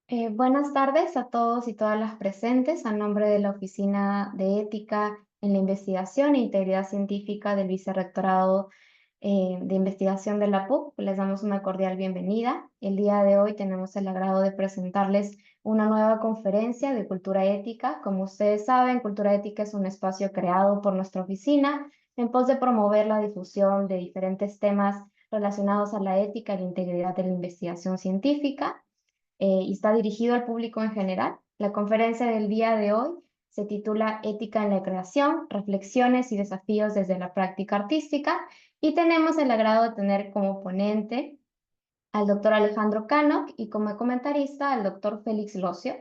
Buenas tardes a todos y todas las presentes. A nombre de la Oficina de Ética en la Investigación e Integridad Científica del Vicerrectorado de Investigación de la PUC, les damos una cordial bienvenida. El día de hoy tenemos el agrado de presentarles una nueva conferencia de cultura ética. Como ustedes saben, Cultura Ética es un espacio creado por nuestra oficina en pos de promover la difusión de diferentes temas relacionados a la ética y la integridad de la investigación científica y está dirigido al público en general. La conferencia del día de hoy se titula Ética en la creación, reflexiones y desafíos desde la práctica artística, y tenemos el agrado de tener como ponente al doctor Alejandro Cano y como comentarista al doctor Félix Locio.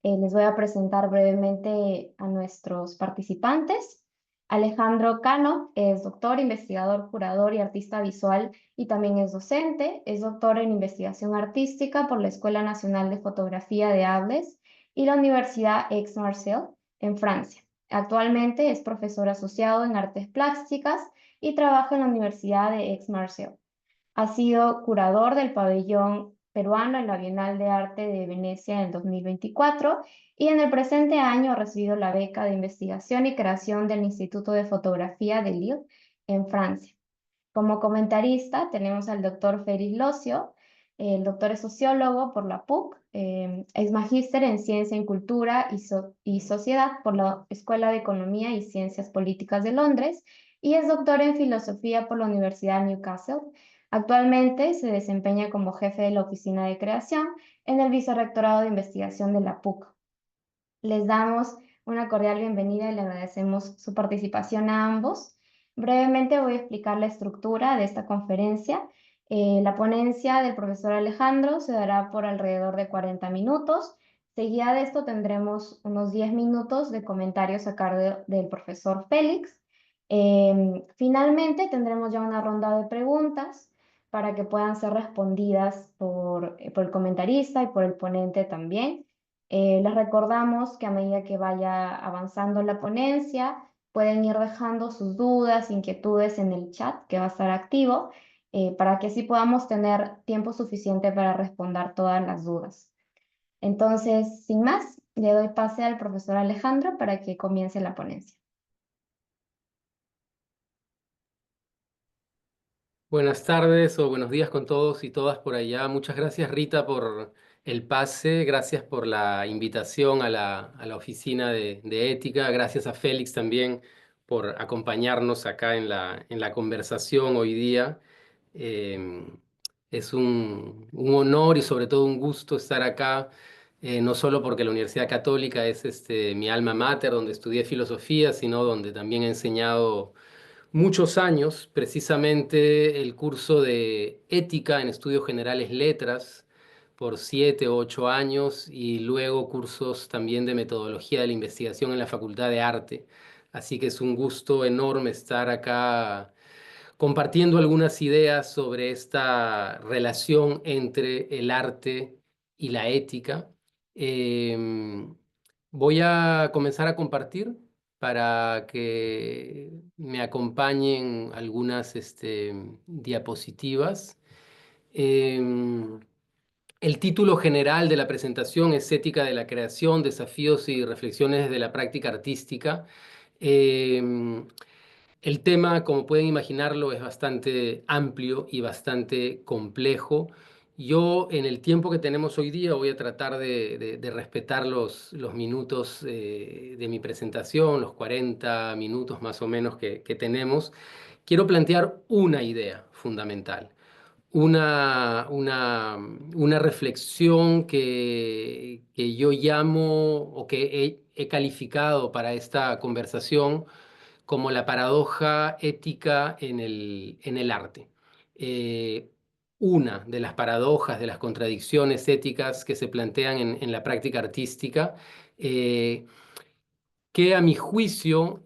Les voy a presentar brevemente a nuestros participantes. Alejandro Cano es doctor, investigador, curador y artista visual y también es docente. Es doctor en investigación artística por la Escuela Nacional de Fotografía de Arles y la Universidad Aix-Marseille en Francia. Actualmente es profesor asociado en artes plásticas y trabaja en la Universidad de Aix-Marseille. Ha sido curador del pabellón peruano en la Bienal de Arte de Venecia en el 2024 y en el presente año ha recibido la beca de investigación y creación del Instituto de Fotografía de Lille en Francia. Como comentarista tenemos al doctor Félix Locio. El doctor es sociólogo por la PUC, es magíster en Ciencia en Cultura y Sociedad por la Escuela de Economía y Ciencias Políticas de Londres y es doctor en Filosofía por la Universidad Newcastle. Actualmente se desempeña como jefe de la Oficina de Creación en el Vicerrectorado de Investigación de la PUC. Les damos una cordial bienvenida y le agradecemos su participación a ambos. Brevemente voy a explicar la estructura de esta conferencia. La ponencia del profesor Alejandro se dará por alrededor de 40 minutos. Seguida de esto tendremos unos 10 minutos de comentarios a cargo del profesor Félix. Finalmente tendremos ya una ronda de preguntas para que puedan ser respondidas por el comentarista y por el ponente también. Les recordamos que a medida que vaya avanzando la ponencia, pueden ir dejando sus dudas, inquietudes en el chat que va a estar activo, para que así podamos tener tiempo suficiente para responder todas las dudas. Entonces, sin más, le doy pase al profesor Alejandro para que comience la ponencia. Buenas tardes o buenos días con todos y todas por allá. Muchas gracias, Rita, por el pase. Gracias por la invitación a la oficina de ética. Gracias a Félix también por acompañarnos acá en la conversación hoy día. Eh, es un honor y sobre todo un gusto estar acá, no solo porque la Universidad Católica es mi alma mater, donde estudié filosofía, sino donde también he enseñado muchos años, precisamente el curso de Ética en Estudios Generales Letras por 7 u 8 años y luego cursos también de Metodología de la Investigación en la Facultad de Arte. Así que es un gusto enorme estar acá compartiendo algunas ideas sobre esta relación entre el arte y la ética. Em, Voy a comenzar a compartir para que me acompañen algunas diapositivas. Em, el título general de la presentación es Ética de la creación, desafíos y reflexiones de la práctica artística. Em, el tema, como pueden imaginarlo, es bastante amplio y bastante complejo. Yo, en el tiempo que tenemos hoy día, voy a tratar de respetar los minutos de mi presentación, los 40 minutos más o menos que tenemos. Quiero plantear una idea fundamental, una reflexión que yo llamo o que he calificado para esta conversación como la paradoja ética en el arte. Eh, una de las paradojas, de las contradicciones éticas que se plantean en la práctica artística, eh, que a mi juicio,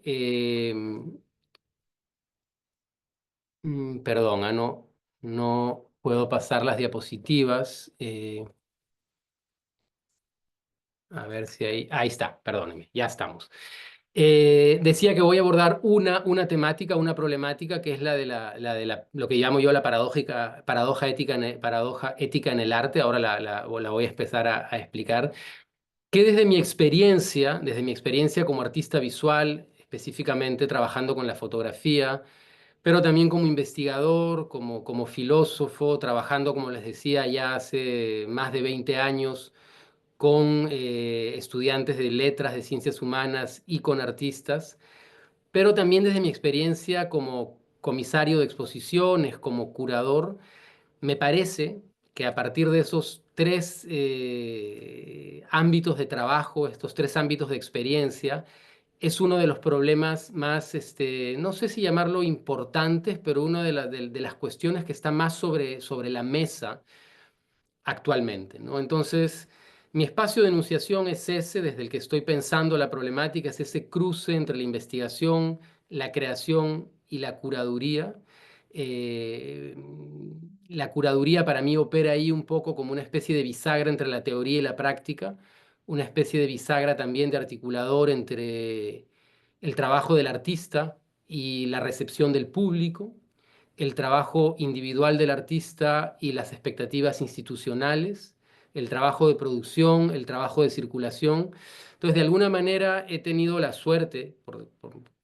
perdón, no puedo pasar las diapositivas. A ver si ahí está, perdónenme, ya estamos. Decía que voy a abordar una temática, una problemática, que es lo que llamo yo la paradoja ética en el arte. Ahora la voy a empezar a explicar. Que desde mi experiencia como artista visual, específicamente trabajando con la fotografía, pero también como investigador, como filósofo, trabajando, como les decía, ya hace más de 20 años con estudiantes de letras, de ciencias humanas y con artistas, pero también desde mi experiencia como comisario de exposiciones, como curador, me parece que a partir de esos tres ámbitos de trabajo, estos tres ámbitos de experiencia, es uno de los problemas más, no sé si llamarlo importantes, pero una de las cuestiones que está más sobre la mesa actualmente, ¿no? Entonces, mi espacio de enunciación es ese, desde el que estoy pensando la problemática, es ese cruce entre la investigación, la creación y la curaduría. Eh, la curaduría para mí opera ahí un poco como una especie de bisagra entre la teoría y la práctica, una especie de bisagra también de articulador entre el trabajo del artista y la recepción del público, el trabajo individual del artista y las expectativas institucionales, el trabajo de producción, el trabajo de circulación. Entonces, de alguna manera he tenido la suerte,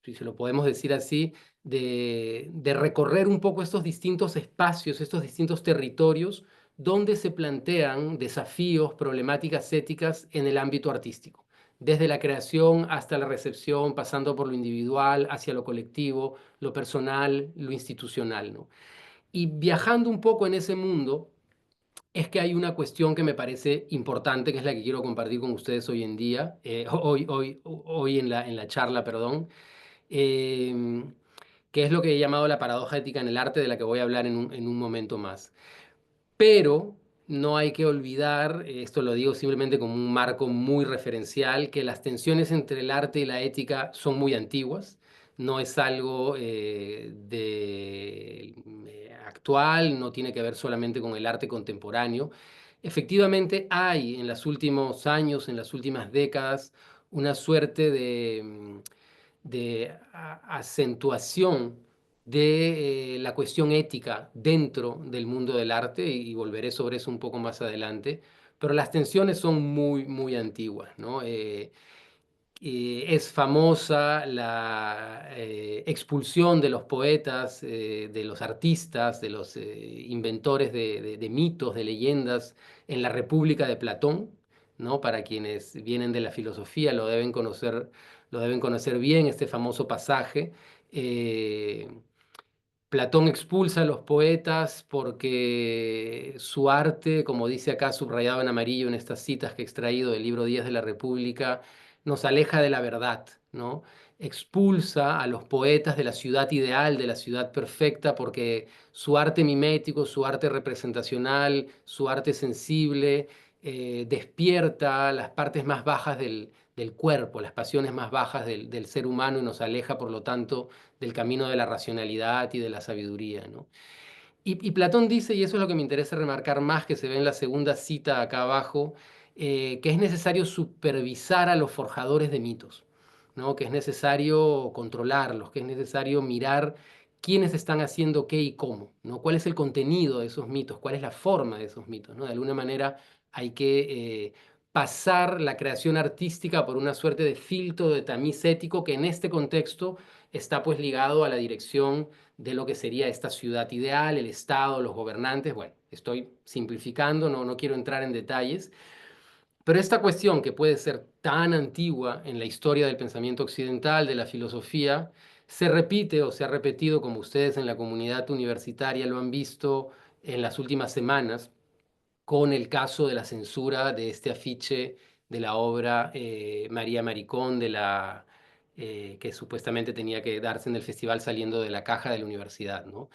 si se lo podemos decir así, de recorrer un poco estos distintos espacios, estos distintos territorios donde se plantean desafíos, problemáticas éticas en el ámbito artístico, desde la creación hasta la recepción, pasando por lo individual, hacia lo colectivo, lo personal, lo institucional, ¿no? Y viajando un poco en ese mundo, es que hay una cuestión que me parece importante, que es la que quiero compartir con ustedes hoy en día, hoy en la charla, perdón, eh, que es lo que he llamado la paradoja ética en el arte, de la que voy a hablar en un momento más. Pero no hay que olvidar, esto lo digo simplemente como un marco muy referencial, que las tensiones entre el arte y la ética son muy antiguas. No es algo actual, no tiene que ver solamente con el arte contemporáneo. Efectivamente, hay en los últimos años, en las últimas décadas, una suerte de acentuación de la cuestión ética dentro del mundo del arte, y volveré sobre eso un poco más adelante, pero las tensiones son muy, muy antiguas, ¿no? Es famosa la expulsión de los poetas, de los artistas, de los inventores de mitos, de leyendas en la República de Platón, ¿no? Para quienes vienen de la filosofía lo deben conocer bien, este famoso pasaje. Eh, Platón expulsa a los poetas porque su arte, como dice acá subrayado en amarillo en estas citas que he extraído del libro Días de la República, nos aleja de la verdad, ¿no? Expulsa a los poetas de la ciudad ideal, de la ciudad perfecta, porque su arte mimético, su arte representacional, su arte sensible, despierta las partes más bajas del cuerpo, las pasiones más bajas del ser humano, y nos aleja, por lo tanto, del camino de la racionalidad y de la sabiduría, ¿no? Y Platón dice, y eso es lo que me interesa remarcar más, que se ve en la segunda cita acá abajo, que es necesario supervisar a los forjadores de mitos, ¿no? Que es necesario controlarlos, que es necesario mirar quiénes están haciendo qué y cómo, ¿no? ¿Cuál es el contenido de esos mitos? ¿Cuál es la forma de esos mitos, ¿no? De alguna manera hay que pasar la creación artística por una suerte de filtro de tamiz ético, que en este contexto está pues ligado a la dirección de lo que sería esta ciudad ideal, el Estado, los gobernantes. Bueno, estoy simplificando, no quiero entrar en detalles, pero esta cuestión, que puede ser tan antigua en la historia del pensamiento occidental, de la filosofía, se repite o se ha repetido, como ustedes en la comunidad universitaria lo han visto en las últimas semanas, con el caso de la censura de este afiche de la obra María Maricón, que supuestamente tenía que darse en el festival saliendo de la caja de la universidad, ¿no?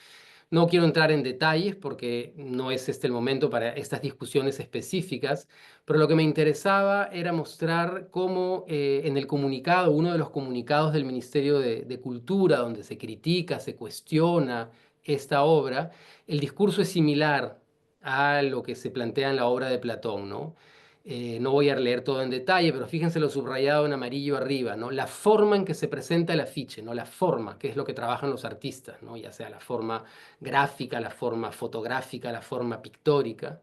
No quiero entrar en detalles porque no es este el momento para estas discusiones específicas, pero lo que me interesaba era mostrar cómo en el comunicado, uno de los comunicados del Ministerio de Cultura, donde se critica, se cuestiona esta obra, el discurso es similar a lo que se plantea en la obra de Platón, ¿no? No voy a leer todo en detalle, pero fíjense lo subrayado en amarillo arriba, ¿no? La forma en que se presenta el afiche, ¿no? La forma, que es lo que trabajan los artistas, ¿no? Ya sea la forma gráfica, la forma fotográfica, la forma pictórica,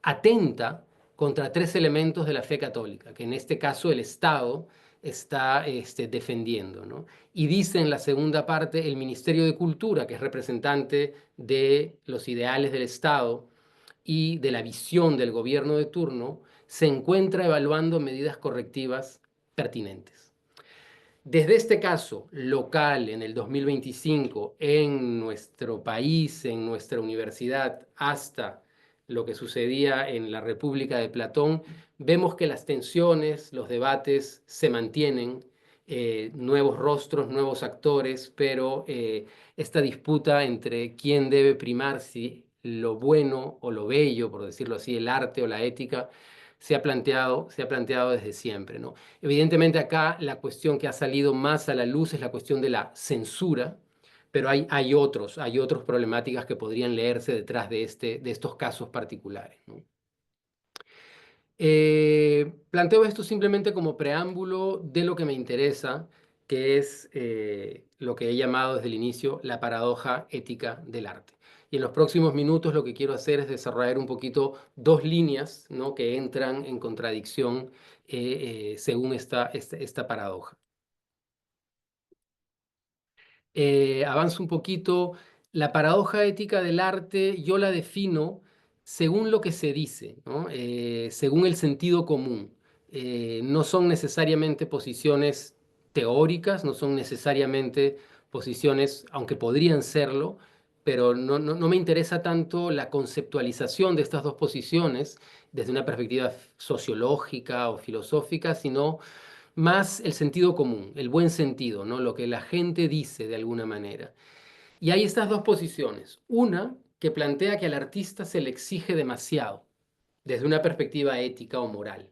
atenta contra tres elementos de la fe católica, que en este caso el Estado está defendiendo, ¿no? Y dice en la segunda parte, el Ministerio de Cultura, que es representante de los ideales del Estado y de la visión del gobierno de turno, se encuentra evaluando medidas correctivas pertinentes. Desde este caso local en el 2025 en nuestro país, en nuestra universidad, hasta lo que sucedía en la República de Platón, vemos que las tensiones, los debates se mantienen, nuevos rostros, nuevos actores, pero esta disputa entre quién debe primar, si lo bueno o lo bello, por decirlo así, el arte o la ética, se ha planteado desde siempre, ¿no? Evidentemente acá la cuestión que ha salido más a la luz es la cuestión de la censura, pero hay otras problemáticas que podrían leerse detrás de estos casos particulares, ¿no? Planteo esto simplemente como preámbulo de lo que me interesa, que es lo que he llamado desde el inicio la paradoja ética del arte. Y en los próximos minutos lo que quiero hacer es desarrollar un poquito dos líneas, ¿no? Que entran en contradicción según esta paradoja. Avanzo un poquito. La paradoja ética del arte yo la defino según lo que se dice, ¿no? Según el sentido común. No son necesariamente posiciones teóricas, no son necesariamente posiciones, aunque podrían serlo, pero no me interesa tanto la conceptualización de estas dos posiciones desde una perspectiva sociológica o filosófica, sino más el sentido común, el buen sentido, ¿no? Lo que la gente dice de alguna manera. Y hay estas dos posiciones. Una que plantea que al artista se le exige demasiado desde una perspectiva ética o moral.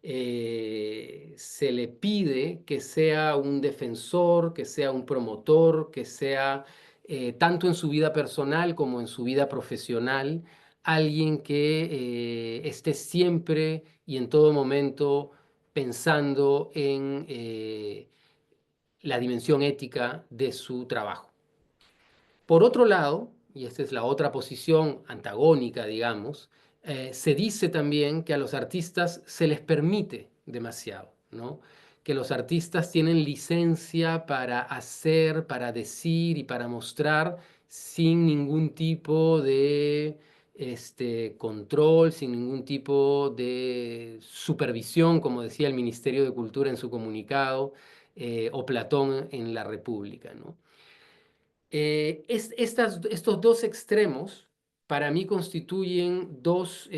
Se le pide que sea un defensor, que sea un promotor, que sea, tanto en su vida personal como en su vida profesional, alguien que esté siempre y en todo momento pensando en la dimensión ética de su trabajo. Por otro lado, y esta es la otra posición antagónica, digamos, se dice también que a los artistas se les permite demasiado, ¿no? Que los artistas tienen licencia para hacer, para decir y para mostrar sin ningún tipo de control, sin ningún tipo de supervisión, como decía el Ministerio de Cultura en su comunicado, o Platón en la República, ¿no? Estos dos extremos para mí constituyen dos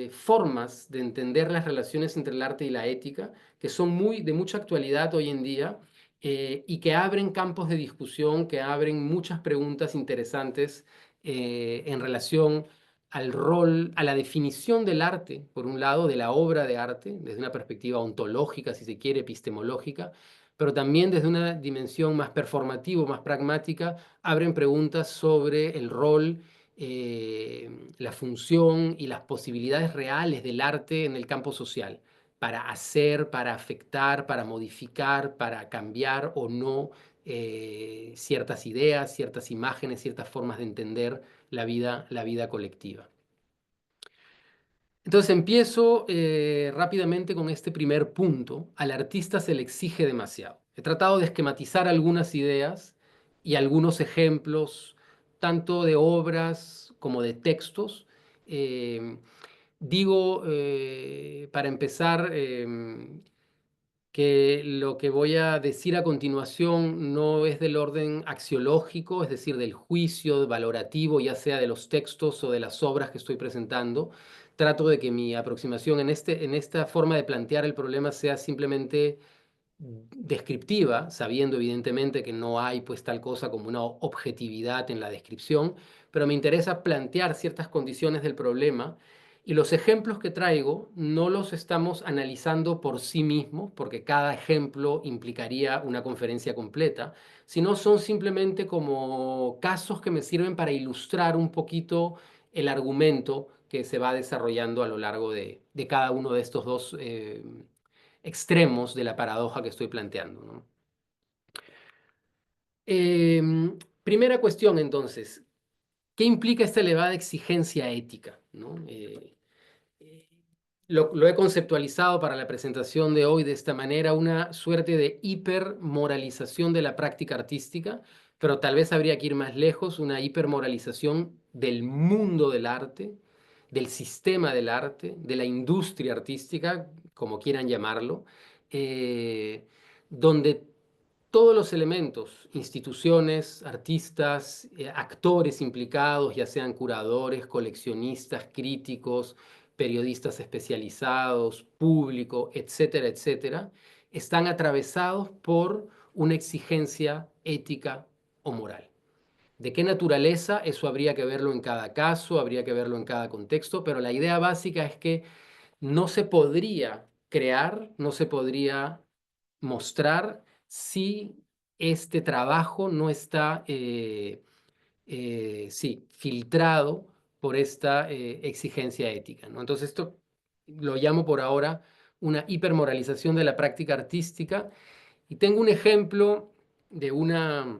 formas de entender las relaciones entre el arte y la ética que son de mucha actualidad hoy en día, y que abren campos de discusión, que abren muchas preguntas interesantes en relación al rol, a la definición del arte, por un lado, de la obra de arte, desde una perspectiva ontológica, si se quiere, epistemológica, pero también desde una dimensión más performativa, más pragmática, abren preguntas sobre el rol, la función y las posibilidades reales del arte en el campo social, para hacer, para afectar, para modificar, para cambiar o no ciertas ideas, ciertas imágenes, ciertas formas de entender la vida colectiva. Entonces empiezo rápidamente con este primer punto. Al artista se le exige demasiado. He tratado de esquematizar algunas ideas y algunos ejemplos, tanto de obras como de textos. Eh, para empezar, que lo que voy a decir a continuación no es del orden axiológico, es decir, del juicio valorativo, ya sea de los textos o de las obras que estoy presentando. Trato de que mi aproximación en esta forma de plantear el problema sea simplemente descriptiva, sabiendo evidentemente que no hay pues tal cosa como una objetividad en la descripción, pero me interesa plantear ciertas condiciones del problema, y los ejemplos que traigo no los estamos analizando por sí mismos, porque cada ejemplo implicaría una conferencia completa, sino son simplemente como casos que me sirven para ilustrar un poquito el argumento que se va desarrollando a lo largo de cada uno de estos dos extremos de la paradoja que estoy planteando, ¿no? Primera cuestión, entonces, ¿qué implica esta elevada exigencia ética, ¿no? Eh, lo he conceptualizado para la presentación de hoy de esta manera, una suerte de hipermoralización de la práctica artística, pero tal vez habría que ir más lejos, una hipermoralización del mundo del arte, del sistema del arte, de la industria artística, como quieran llamarlo, donde todos los elementos, instituciones, artistas, actores implicados, ya sean curadores, coleccionistas, críticos, periodistas especializados, público, etcétera, etcétera, están atravesados por una exigencia ética o moral. ¿De qué naturaleza? Eso habría que verlo en cada caso, habría que verlo en cada contexto, pero la idea básica es que no se podría crear, no se podría mostrar si este trabajo no está sí, filtrado por esta exigencia ética, ¿no? Entonces esto lo llamo por ahora una hipermoralización de la práctica artística y tengo un ejemplo de una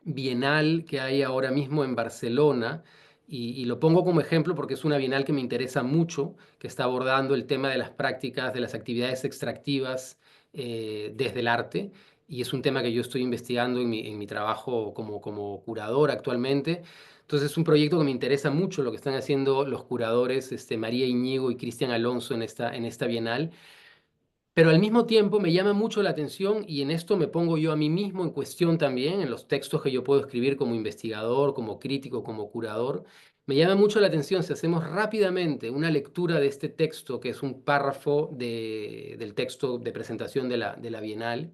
bienal que hay ahora mismo en Barcelona y lo pongo como ejemplo porque es una bienal que me interesa mucho, que está abordando el tema de las prácticas, de las actividades extractivas desde el arte y es un tema que yo estoy investigando en mi trabajo como curador actualmente. Entonces es un proyecto que me interesa mucho lo que están haciendo los curadores María Iñigo y Cristian Alonso en esta bienal. Pero al mismo tiempo me llama mucho la atención y en esto me pongo yo a mí mismo en cuestión también, en los textos que yo puedo escribir como investigador, como crítico, como curador. Me llama mucho la atención si hacemos rápidamente una lectura de este texto, que es un párrafo del texto de presentación de la Bienal,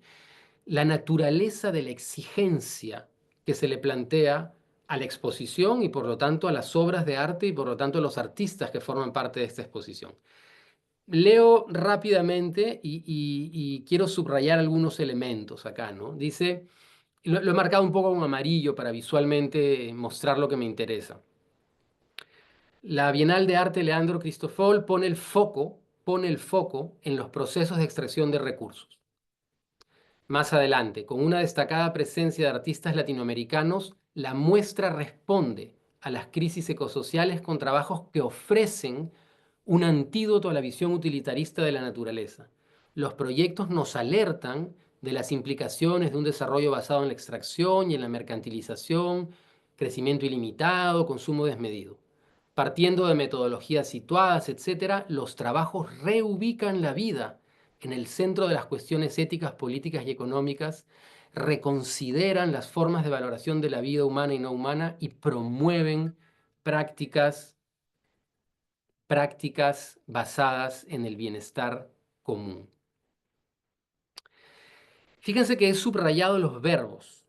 la naturaleza de la exigencia que se le plantea a la exposición y por lo tanto a las obras de arte y por lo tanto a los artistas que forman parte de esta exposición. Leo rápidamente y quiero subrayar algunos elementos acá, ¿no? Dice, lo he marcado un poco con amarillo para visualmente mostrar lo que me interesa. La Bienal de Arte Leandro Cristofol pone el foco en los procesos de extracción de recursos. Más adelante, con una destacada presencia de artistas latinoamericanos, la muestra responde a las crisis ecosociales con trabajos que ofrecen un antídoto a la visión utilitarista de la naturaleza. Los proyectos nos alertan de las implicaciones de un desarrollo basado en la extracción y en la mercantilización, crecimiento ilimitado, consumo desmedido. Partiendo de metodologías situadas, etc., los trabajos reubican la vida en el centro de las cuestiones éticas, políticas y económicas, reconsideran las formas de valoración de la vida humana y no humana y promueven prácticas basadas en el bienestar común. Fíjense que he subrayado los verbos,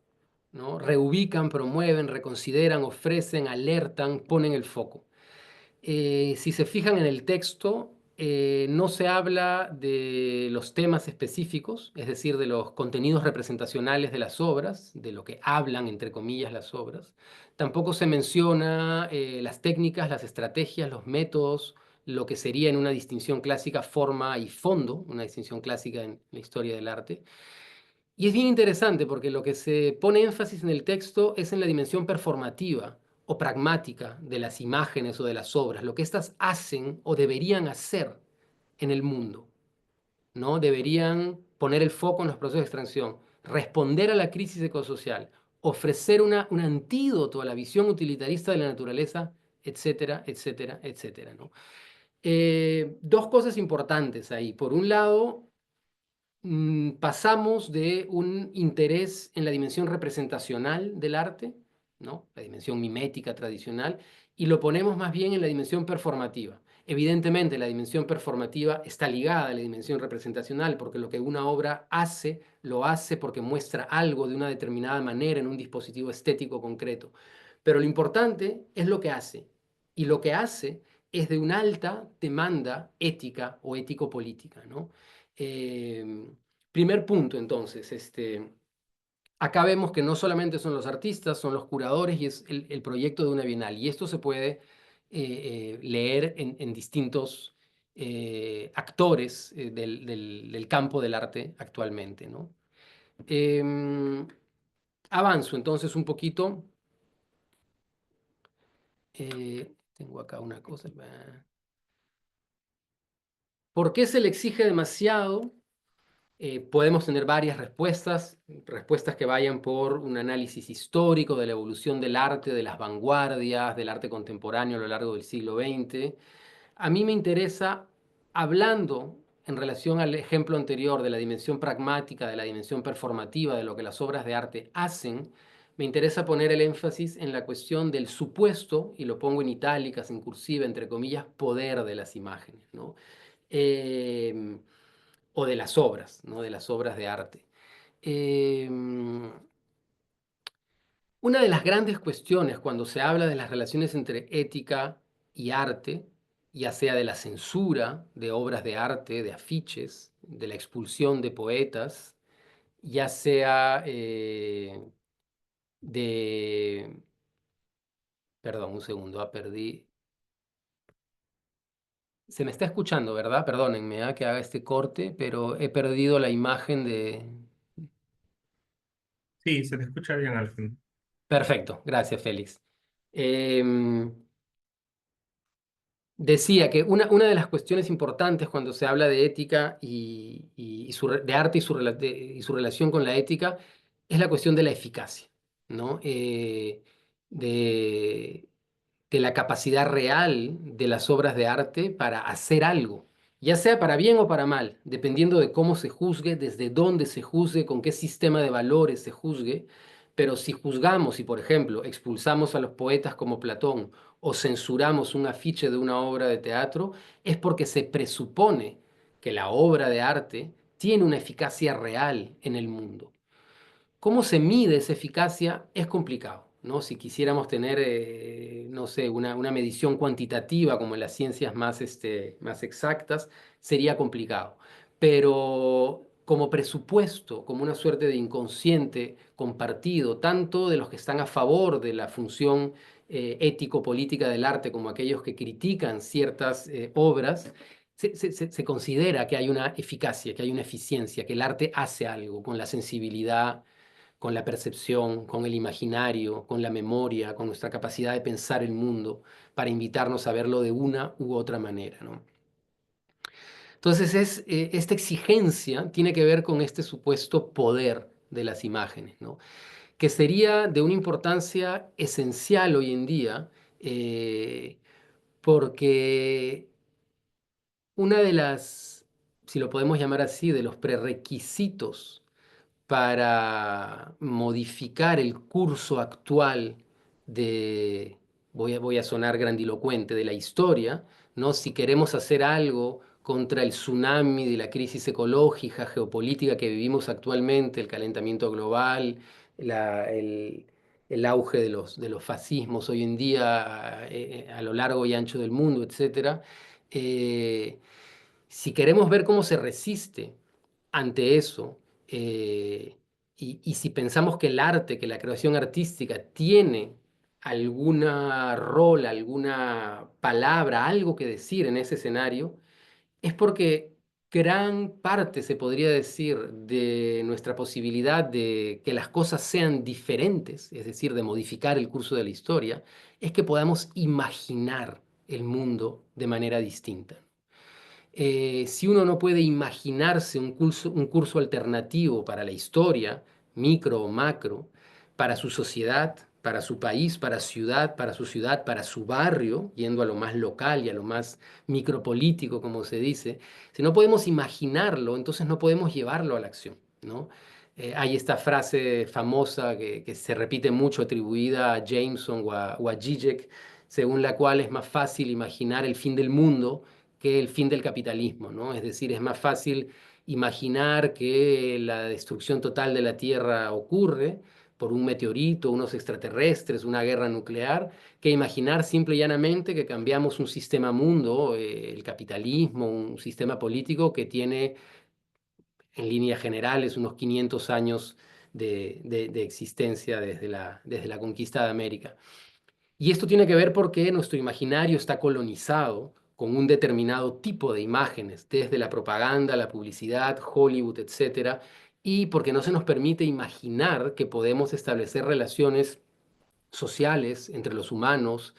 ¿no? Reubican, promueven, reconsideran, ofrecen, alertan, ponen el foco. Si se fijan en el texto, no se habla de los temas específicos, es decir, de los contenidos representacionales de las obras, de lo que hablan, entre comillas, las obras. Tampoco se menciona las técnicas, las estrategias, los métodos, lo que sería en una distinción clásica forma y fondo, una distinción clásica en la historia del arte. Y es bien interesante porque lo que se pone énfasis en el texto es en la dimensión performativa o pragmática de las imágenes o de las obras, lo que éstas hacen o deberían hacer en el mundo, ¿no? Deberían poner el foco en los procesos de extracción, responder a la crisis ecosocial, ofrecer un antídoto a la visión utilitarista de la naturaleza, etcétera, etcétera, etcétera, ¿no? Dos cosas importantes ahí. Por un lado, pasamos de un interés en la dimensión representacional del arte, ¿no? La dimensión mimética tradicional, y lo ponemos más bien en la dimensión performativa. Evidentemente, la dimensión performativa está ligada a la dimensión representacional, porque lo que una obra hace, lo hace porque muestra algo de una determinada manera en un dispositivo estético concreto. Pero lo importante es lo que hace, y lo que hace es de una alta demanda ética o ético-política, ¿no? Primer punto, entonces, acá vemos que no solamente son los artistas, son los curadores y es el proyecto de una bienal. Y esto se puede leer en distintos actores del campo del arte actualmente, ¿no? Em, Avanzo entonces un poquito. Tengo acá una cosa. ¿Por qué se le exige demasiado? Podemos tener varias respuestas, respuestas que vayan por un análisis histórico de la evolución del arte, de las vanguardias, del arte contemporáneo a lo largo del siglo XX. A mí me interesa, hablando en relación al ejemplo anterior de la dimensión pragmática, de la dimensión performativa, de lo que las obras de arte hacen, me interesa poner el énfasis en la cuestión del supuesto, y lo pongo en itálicas, en cursiva, entre comillas, poder de las imágenes, ¿no? Eh, o de las obras, ¿no? De las obras de arte. Eh, una de las grandes cuestiones cuando se habla de las relaciones entre ética y arte, ya sea de la censura de obras de arte, de afiches, de la expulsión de poetas, ya sea de... Perdón, un segundo, perdí. Se me está escuchando, ¿verdad? Perdónenme, que haga este corte, pero he perdido la imagen de... Sí, se te escucha bien, Alfred. Perfecto, gracias, Félix. Em, Decía que una de las cuestiones importantes cuando se habla de ética de arte y su relación con la ética es la cuestión de la eficacia, ¿no? De, de la capacidad real de las obras de arte para hacer algo, ya sea para bien o para mal, dependiendo de cómo se juzgue, desde dónde se juzgue, con qué sistema de valores se juzgue. Pero si juzgamos y, por ejemplo, expulsamos a los poetas como Platón o censuramos un afiche de una obra de teatro, es porque se presupone que la obra de arte tiene una eficacia real en el mundo. ¿Cómo se mide esa eficacia? Es complicado, ¿no? Si quisiéramos tener, no sé, una medición cuantitativa como en las ciencias más, más exactas, sería complicado. Pero como presupuesto, como una suerte de inconsciente compartido, tanto de los que están a favor de la función ético-política del arte como aquellos que critican ciertas obras, se considera que hay una eficacia, que hay una eficiencia, que el arte hace algo con la sensibilidad, con la percepción, con el imaginario, con la memoria, con nuestra capacidad de pensar el mundo, para invitarnos a verlo de una u otra manera, ¿no? Entonces, esta exigencia tiene que ver con este supuesto poder de las imágenes, ¿no? Que sería de una importancia esencial hoy en día, porque una de las, si lo podemos llamar así, de los prerequisitos para modificar el curso actual de, voy a sonar grandilocuente, de la historia, ¿no? Si queremos hacer algo contra el tsunami de la crisis ecológica, geopolítica que vivimos actualmente, el calentamiento global, la- el, el auge de los fascismos hoy en día a lo largo y ancho del mundo, etcétera, eh, si queremos ver cómo se resiste ante eso, y si pensamos que el arte, que la creación artística tiene alguna rol, alguna palabra, algo que decir en ese escenario, es porque gran parte, se podría decir, de nuestra posibilidad de que las cosas sean diferentes, es decir, de modificar el curso de la historia, es que podamos imaginar el mundo de manera distinta. Si uno no puede imaginarse un curso alternativo para la historia, micro o macro, para su sociedad, para su país, para su ciudad, para su barrio, yendo a lo más local y a lo más micropolítico, como se dice, si no podemos imaginarlo, entonces no podemos llevarlo a la acción, ¿no? Hay esta frase famosa que se repite mucho, atribuida a Jameson o a Zizek, según la cual es más fácil imaginar el fin del mundo que el fin del capitalismo, ¿no? Es decir, es más fácil imaginar que la destrucción total de la Tierra ocurre por un meteorito, unos extraterrestres, una guerra nuclear, que imaginar simple y llanamente que cambiamos un sistema mundo, el capitalismo, un sistema político que tiene en líneas generales unos 500 años de existencia desde la conquista de América. Y esto tiene que ver porque nuestro imaginario está colonizado con un determinado tipo de imágenes, desde la propaganda, la publicidad, Hollywood, etcétera, y porque no se nos permite imaginar que podemos establecer relaciones sociales entre los humanos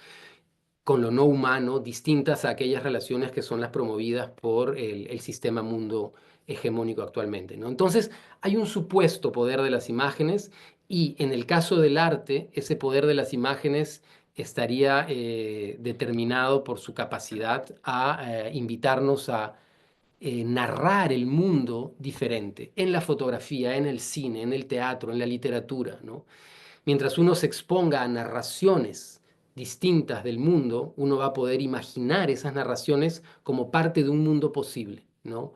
con lo no humano, distintas a aquellas relaciones que son las promovidas por el sistema mundo hegemónico actualmente, ¿no? Entonces, hay un supuesto poder de las imágenes y en el caso del arte, ese poder de las imágenes estaría determinado por su capacidad a invitarnos a narrar el mundo diferente, en la fotografía, en el cine, en el teatro, en la literatura, ¿no? Mientras uno se exponga a narraciones distintas del mundo, uno va a poder imaginar esas narraciones como parte de un mundo posible, ¿no?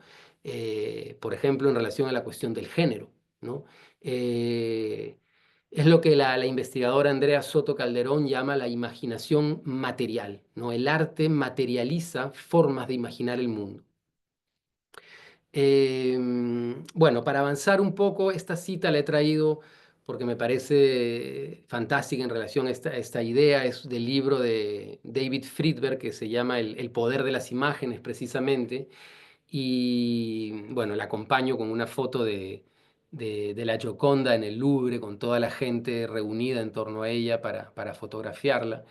Por ejemplo, en relación a la cuestión del género, ¿no? Eh, es lo que la investigadora Andrea Soto Calderón llama la imaginación material, ¿no? El arte materializa formas de imaginar el mundo. Bueno, para avanzar un poco, esta cita la he traído porque me parece fantástica en relación a esta idea. Es del libro de David Friedberg que se llama El poder de las imágenes, precisamente. Y bueno, la acompaño con una foto de la Gioconda en el Louvre, con toda la gente reunida en torno a ella para fotografiarla.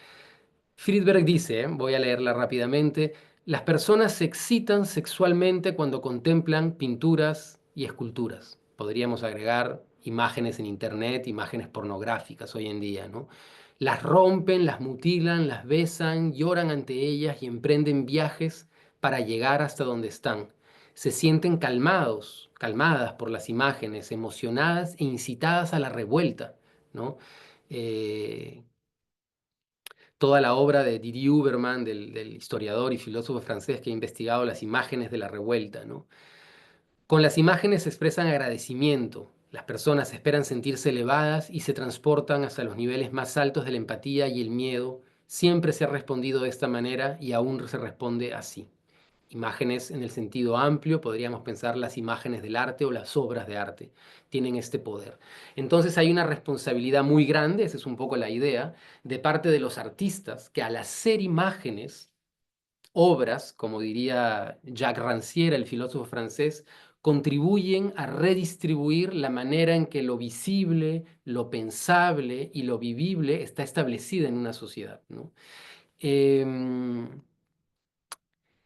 Friedberg dice, voy a leerla rápidamente, las personas se excitan sexualmente cuando contemplan pinturas y esculturas. Podríamos agregar imágenes en internet, imágenes pornográficas hoy en día, ¿no? Las rompen, las mutilan, las besan, lloran ante ellas y emprenden viajes para llegar hasta donde están. Se sienten calmados, calmadas por las imágenes, emocionadas e incitadas a la revuelta, ¿no? Eh, Toda la obra de Didi Uberman, del historiador y filósofo francés que ha investigado las imágenes de la revuelta, ¿no? Con las imágenes se expresan agradecimiento. Las personas esperan sentirse elevadas y se transportan hasta los niveles más altos de la empatía y el miedo. Siempre se ha respondido de esta manera y aún se responde así. Imágenes en el sentido amplio, podríamos pensar las imágenes del arte o las obras de arte, tienen este poder. Entonces hay una responsabilidad muy grande, esa es un poco la idea, de parte de los artistas que al hacer imágenes, obras, como diría Jacques Rancière, el filósofo francés, contribuyen a redistribuir la manera en que lo visible, lo pensable y lo vivible está establecida en una sociedad, ¿no?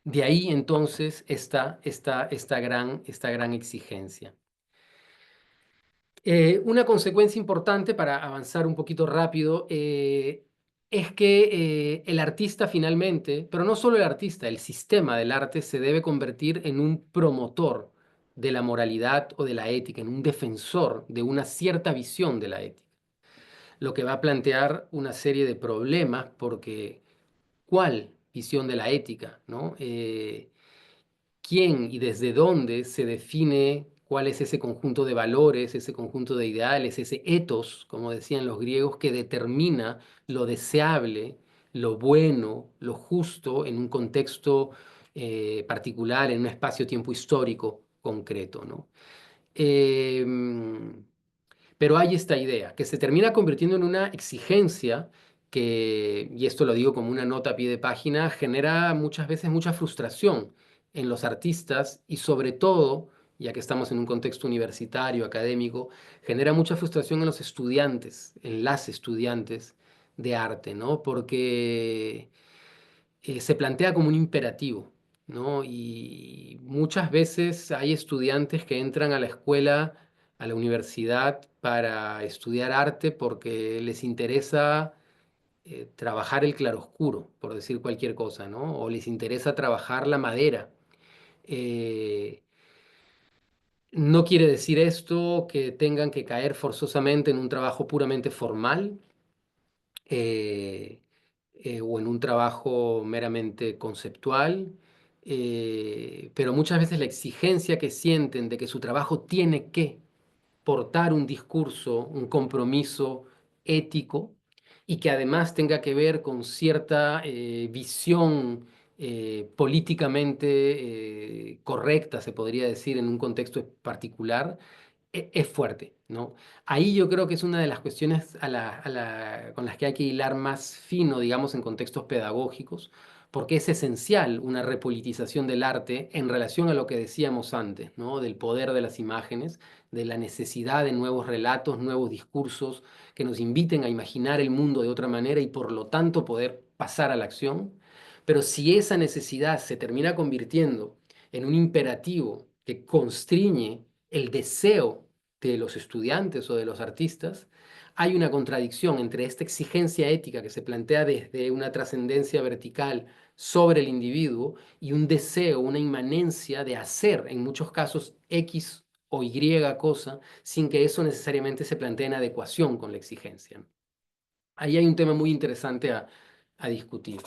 De ahí entonces esta gran exigencia. Una consecuencia importante para avanzar un poquito rápido es que el artista finalmente, pero no solo el artista, el sistema del arte se debe convertir en un promotor de la moralidad o de la ética, en un defensor de una cierta visión de la ética, lo que va a plantear una serie de problemas porque ¿cuál visión de la ética, ¿no? ¿Quién y desde dónde se define cuál es ese conjunto de valores, ese conjunto de ideales, ese ethos, como decían los griegos, que determina lo deseable, lo bueno, lo justo en un contexto particular, en un espacio-tiempo histórico concreto, ¿no? Em, pero hay esta idea que se termina convirtiendo en una exigencia que, y esto lo digo como una nota a pie de página, genera muchas veces mucha frustración en los artistas y sobre todo, ya que estamos en un contexto universitario, académico, genera mucha frustración en los estudiantes, en las estudiantes de arte, ¿no? Porque se plantea como un imperativo, ¿no? Y muchas veces hay estudiantes que entran a la escuela, a la universidad, para estudiar arte porque les interesa trabajar el claroscuro, por decir cualquier cosa, ¿no? O les interesa trabajar la madera. Eh, no quiere decir esto que tengan que caer forzosamente en un trabajo puramente formal, eh, o en un trabajo meramente conceptual, pero muchas veces la exigencia que sienten de que su trabajo tiene que portar un discurso, un compromiso ético y que además tenga que ver con cierta visión políticamente correcta, se podría decir, en un contexto particular, es fuerte, ¿no? Ahí yo creo que es una de las cuestiones con las que hay que hilar más fino, digamos, en contextos pedagógicos, porque es esencial una repolitización del arte en relación a lo que decíamos antes, ¿no? Del poder de las imágenes, de la necesidad de nuevos relatos, nuevos discursos que nos inviten a imaginar el mundo de otra manera y por lo tanto poder pasar a la acción. Pero si esa necesidad se termina convirtiendo en un imperativo que constriñe el deseo de los estudiantes o de los artistas, hay una contradicción entre esta exigencia ética que se plantea desde una trascendencia vertical sobre el individuo y un deseo, una inmanencia de hacer, en muchos casos, X o Y cosa, sin que eso necesariamente se plantee en adecuación con la exigencia. Ahí hay un tema muy interesante a discutir.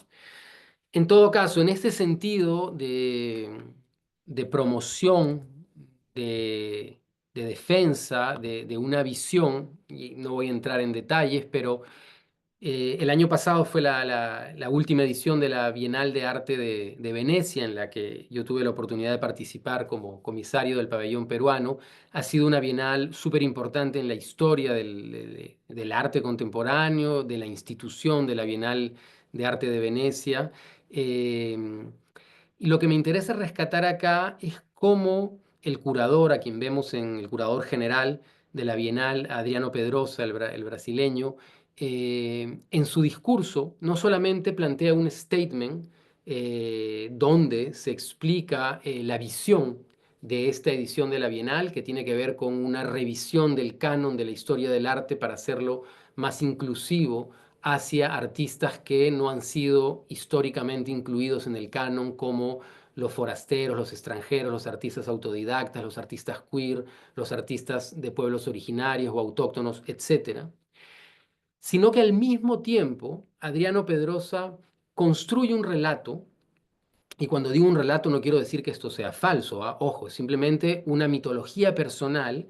En todo caso, en este sentido de promoción, de defensa, de una visión, y no voy a entrar en detalles, pero el año pasado fue la última edición de la Bienal de Arte de Venecia, en la que yo tuve la oportunidad de participar como comisario del pabellón peruano. Ha sido una bienal súper importante en la historia del arte contemporáneo, de la institución de la Bienal de Arte de Venecia. Eh, y lo que me interesa rescatar acá es cómo el curador, a quien vemos en el curador general de la Bienal, Adriano Pedrosa, el brasileño, en su discurso no solamente plantea un statement donde se explica la visión de esta edición de la Bienal, que tiene que ver con una revisión del canon de la historia del arte para hacerlo más inclusivo hacia artistas que no han sido históricamente incluidos en el canon, como los forasteros, los extranjeros, los artistas autodidactas, los artistas queer, los artistas de pueblos originarios o autóctonos, etc. Sino que al mismo tiempo, Adriano Pedrosa construye un relato, y cuando digo un relato no quiero decir que esto sea falso, ojo, es simplemente una mitología personal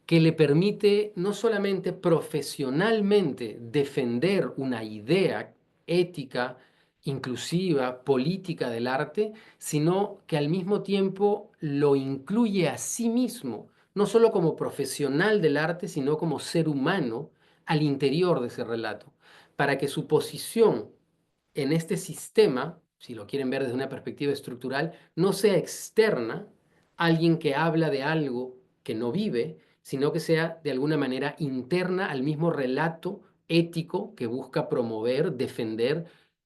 que le permite no solamente profesionalmente defender una idea ética, inclusiva, política del arte, sino que al mismo tiempo lo incluye a sí mismo, no solo como profesional del arte, sino como ser humano al interior de ese relato, para que su posición en este sistema, si lo quieren ver desde una perspectiva estructural, no sea externa, alguien que habla de algo que no vive, sino que sea de alguna manera interna al mismo relato ético que busca promover, defender,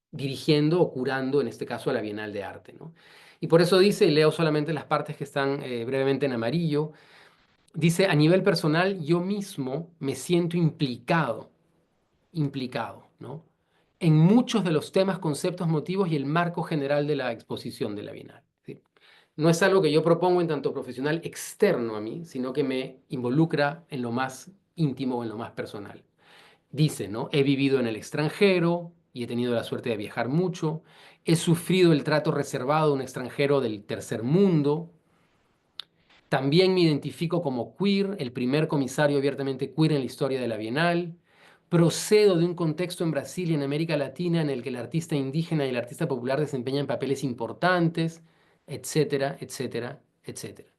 dirigiendo o curando, en este caso, a la Bienal de Arte, ¿no? Y por eso dice, y leo solamente las partes que están brevemente en amarillo, dice, a nivel personal, yo mismo me siento implicado, ¿no? En muchos de los temas, conceptos, motivos y el marco general de la exposición de la Bienal, ¿sí? No es algo que yo propongo en tanto profesional externo a mí, sino que me involucra en lo más íntimo, en lo más personal. Dice, ¿no? He vivido en el extranjero y he tenido la suerte de viajar mucho. He sufrido el trato reservado de un extranjero del tercer mundo. También me identifico como queer, el primer comisario abiertamente queer en la historia de la Bienal. Procedo de un contexto en Brasil y en América Latina en el que el artista indígena y el artista popular desempeñan papeles importantes, etcétera, etcétera, etcétera.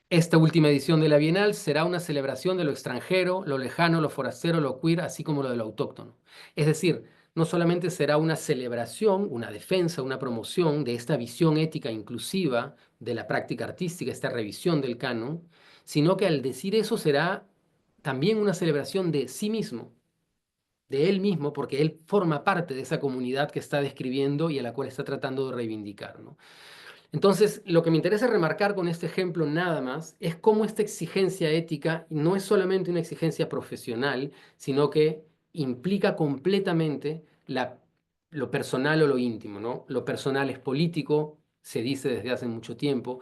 Esta última edición de la Bienal será una celebración de lo extranjero, lo lejano, lo forastero, lo queer, así como lo de lo autóctono. Es decir, no solamente será una celebración, una defensa, una promoción de esta visión ética inclusiva de la práctica artística, esta revisión del canon, sino que al decir eso será también una celebración de sí mismo, de él mismo, porque él forma parte de esa comunidad que está describiendo y a la cual está tratando de reivindicar, ¿no? Entonces, lo que me interesa remarcar con este ejemplo nada más es cómo esta exigencia ética no es solamente una exigencia profesional, sino que implica completamente lo personal o lo íntimo, ¿no? Lo personal es político, se dice desde hace mucho tiempo,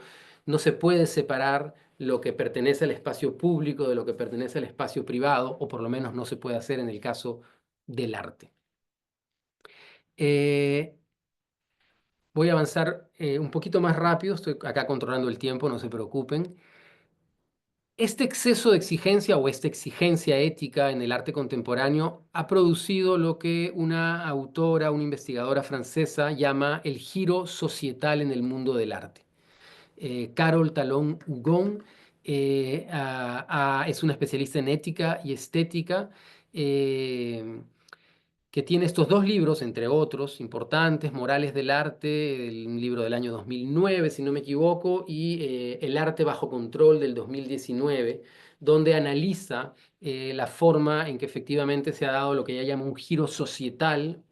no se puede separar lo que pertenece al espacio público de lo que pertenece al espacio privado, o por lo menos no se puede hacer en el caso del arte. Voy a avanzar un poquito más rápido, estoy acá controlando el tiempo, no se preocupen. Este exceso de exigencia o esta exigencia ética en el arte contemporáneo ha producido lo que una autora, una investigadora francesa llama el giro societal en el mundo del arte. Carole Talon-Hugon Es una especialista en ética y estética, que tiene estos dos libros, entre otros, importantes: Morales del Arte, un libro del año 2009, si no me equivoco, y El Arte Bajo Control del 2019, donde analiza la forma en que efectivamente se ha dado lo que ella llama un giro societal.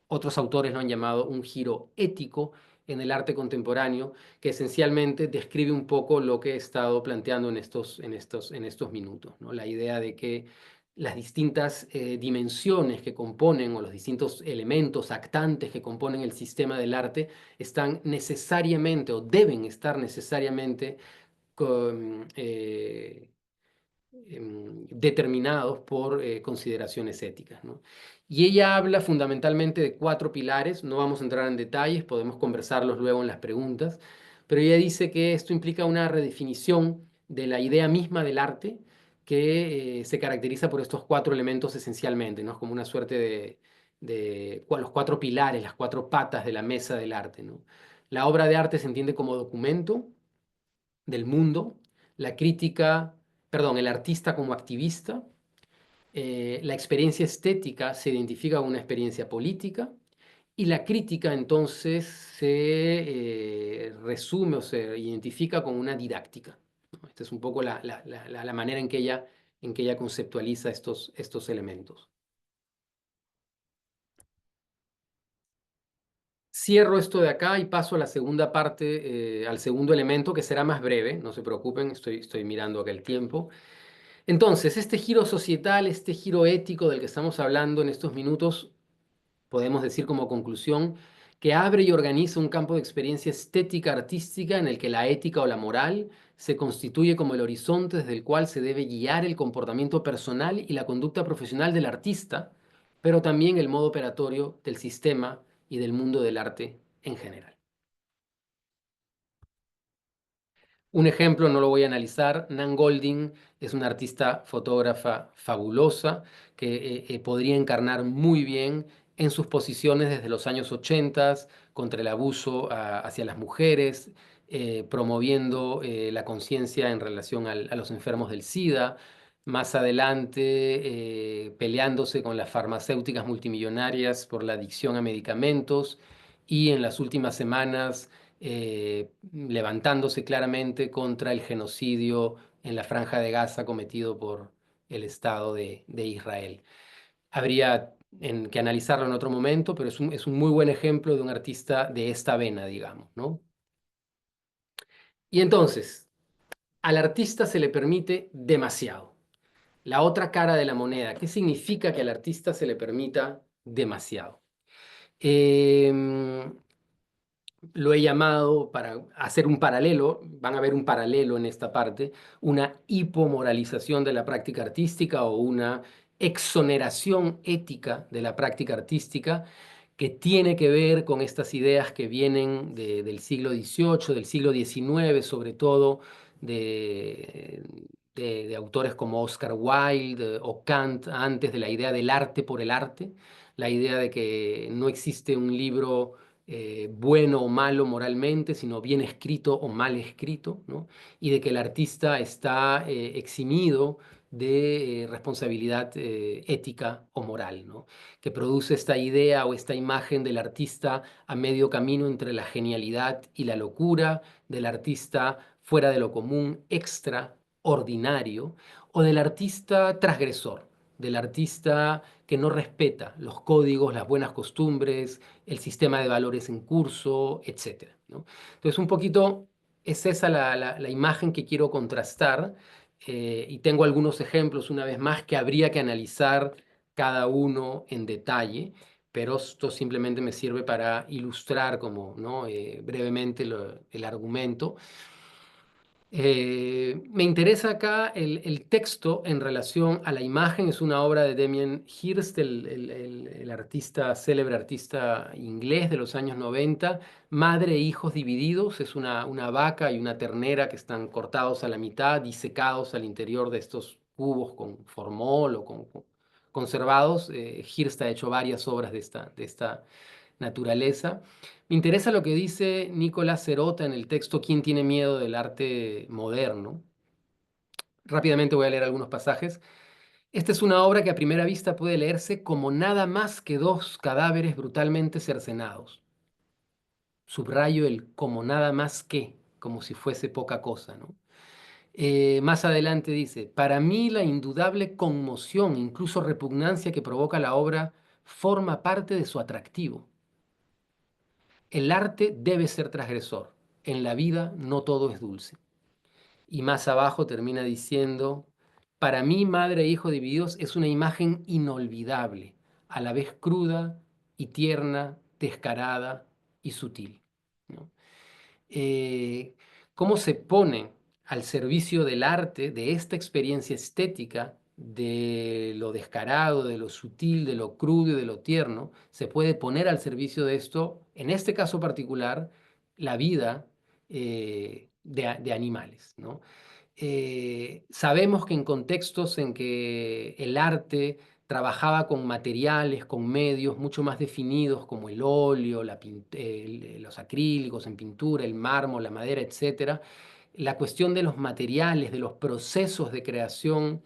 Otros autores lo han llamado un giro ético en el arte contemporáneo, que esencialmente describe un poco lo que he estado planteando en estos minutos, ¿no? La idea de que las distintas dimensiones que componen, o los distintos elementos actantes que componen el sistema del arte, están necesariamente, o deben estar necesariamente, con, determinados por consideraciones éticas, ¿no? Y ella habla fundamentalmente de 4 pilares. No vamos a entrar en detalles, podemos conversarlos luego en las preguntas, pero ella dice que esto implica una redefinición de la idea misma del arte, que se caracteriza por estos 4 elementos esencialmente, ¿no? Es como una suerte de los 4 pilares, las 4 patas de la mesa del arte, ¿no? La obra de arte se entiende como documento del mundo, la crítica, perdón, el artista como activista, la experiencia estética se identifica con una experiencia política, y la crítica entonces se resume o se identifica con una didáctica, ¿no? Esta es un poco la manera en que ella conceptualiza estos elementos. Cierro esto de acá y paso a la segunda parte, al segundo elemento, que será más breve, no se preocupen, estoy mirando acá el tiempo. Entonces, este giro societal, este giro ético del que estamos hablando en estos minutos, podemos decir como conclusión que abre y organiza un campo de experiencia estética artística en el que la ética o la moral se constituye como el horizonte desde el cual se debe guiar el comportamiento personal y la conducta profesional del artista, pero también el modo operatorio del sistema y del mundo del arte en general. Un ejemplo, no lo voy a analizar: Nan Goldin es una artista fotógrafa fabulosa que podría encarnar muy bien en sus posiciones desde los años 80 contra el abuso hacia las mujeres, promoviendo la conciencia en relación a los enfermos del SIDA. Más adelante, peleándose con las farmacéuticas multimillonarias por la adicción a medicamentos, y en las últimas semanas levantándose claramente contra el genocidio en la Franja de Gaza cometido por el Estado de Israel. Habría que analizarlo en otro momento, pero es un muy buen ejemplo de un artista de esta vena, digamos, ¿no? Y entonces, al artista se le permite demasiado. La otra cara de la moneda: ¿qué significa que al artista se le permita demasiado? Lo he llamado, para hacer un paralelo, van a ver un paralelo en esta parte, una hipomoralización de la práctica artística, o una exoneración ética de la práctica artística, que tiene que ver con estas ideas que vienen del siglo XVIII, del siglo XIX, sobre todo de, de autores como Oscar Wilde o Kant, antes, de la idea del arte por el arte, la idea de que no existe un libro bueno o malo moralmente, sino bien escrito o mal escrito, ¿no? Y de que el artista está eximido de responsabilidad ética o moral, ¿no? Que produce esta idea o esta imagen del artista a medio camino entre la genialidad y la locura, del artista fuera de lo común, extraordinario, o del artista transgresor, del artista que no respeta los códigos, las buenas costumbres, el sistema de valores en curso, etcétera, ¿no? Entonces, un poquito es esa la imagen que quiero contrastar, y tengo algunos ejemplos, una vez más, que habría que analizar cada uno en detalle, pero esto simplemente me sirve para ilustrar, como, ¿no? Brevemente el argumento. Me interesa acá el texto en relación a la imagen. Es una obra de Damien Hirst, el artista, célebre artista inglés de los años 90. Madre e hijos divididos. Es una vaca y una ternera que están cortados a la mitad, disecados al interior de estos cubos con formol o conservados. Hirst ha hecho varias obras de esta naturaleza. Me interesa lo que dice Nicolás Serota en el texto "¿Quién tiene miedo del arte moderno?", Rápidamente voy a leer algunos pasajes. Esta es una obra que a primera vista puede leerse como nada más que dos cadáveres brutalmente cercenados. Subrayo el como nada más que, como si fuese poca cosa, ¿no? Más adelante dice, para mí la indudable conmoción, incluso repugnancia que provoca la obra, forma parte de su atractivo. El arte debe ser transgresor. En la vida no todo es dulce. Y más abajo termina diciendo, para mí, Madre e Hijo divididos es una imagen inolvidable, a la vez cruda y tierna, descarada y sutil, ¿no? eh, Cómo se pone al servicio del arte, de esta experiencia estética, de lo descarado, de lo sutil, de lo crudo y de lo tierno, se puede poner al servicio de esto, en este caso particular, la vida de animales, ¿no? Sabemos que en contextos en que el arte trabajaba con materiales, con medios mucho más definidos como el óleo, los acrílicos en pintura, el mármol, la madera, etcétera, la cuestión de los materiales, de los procesos de creación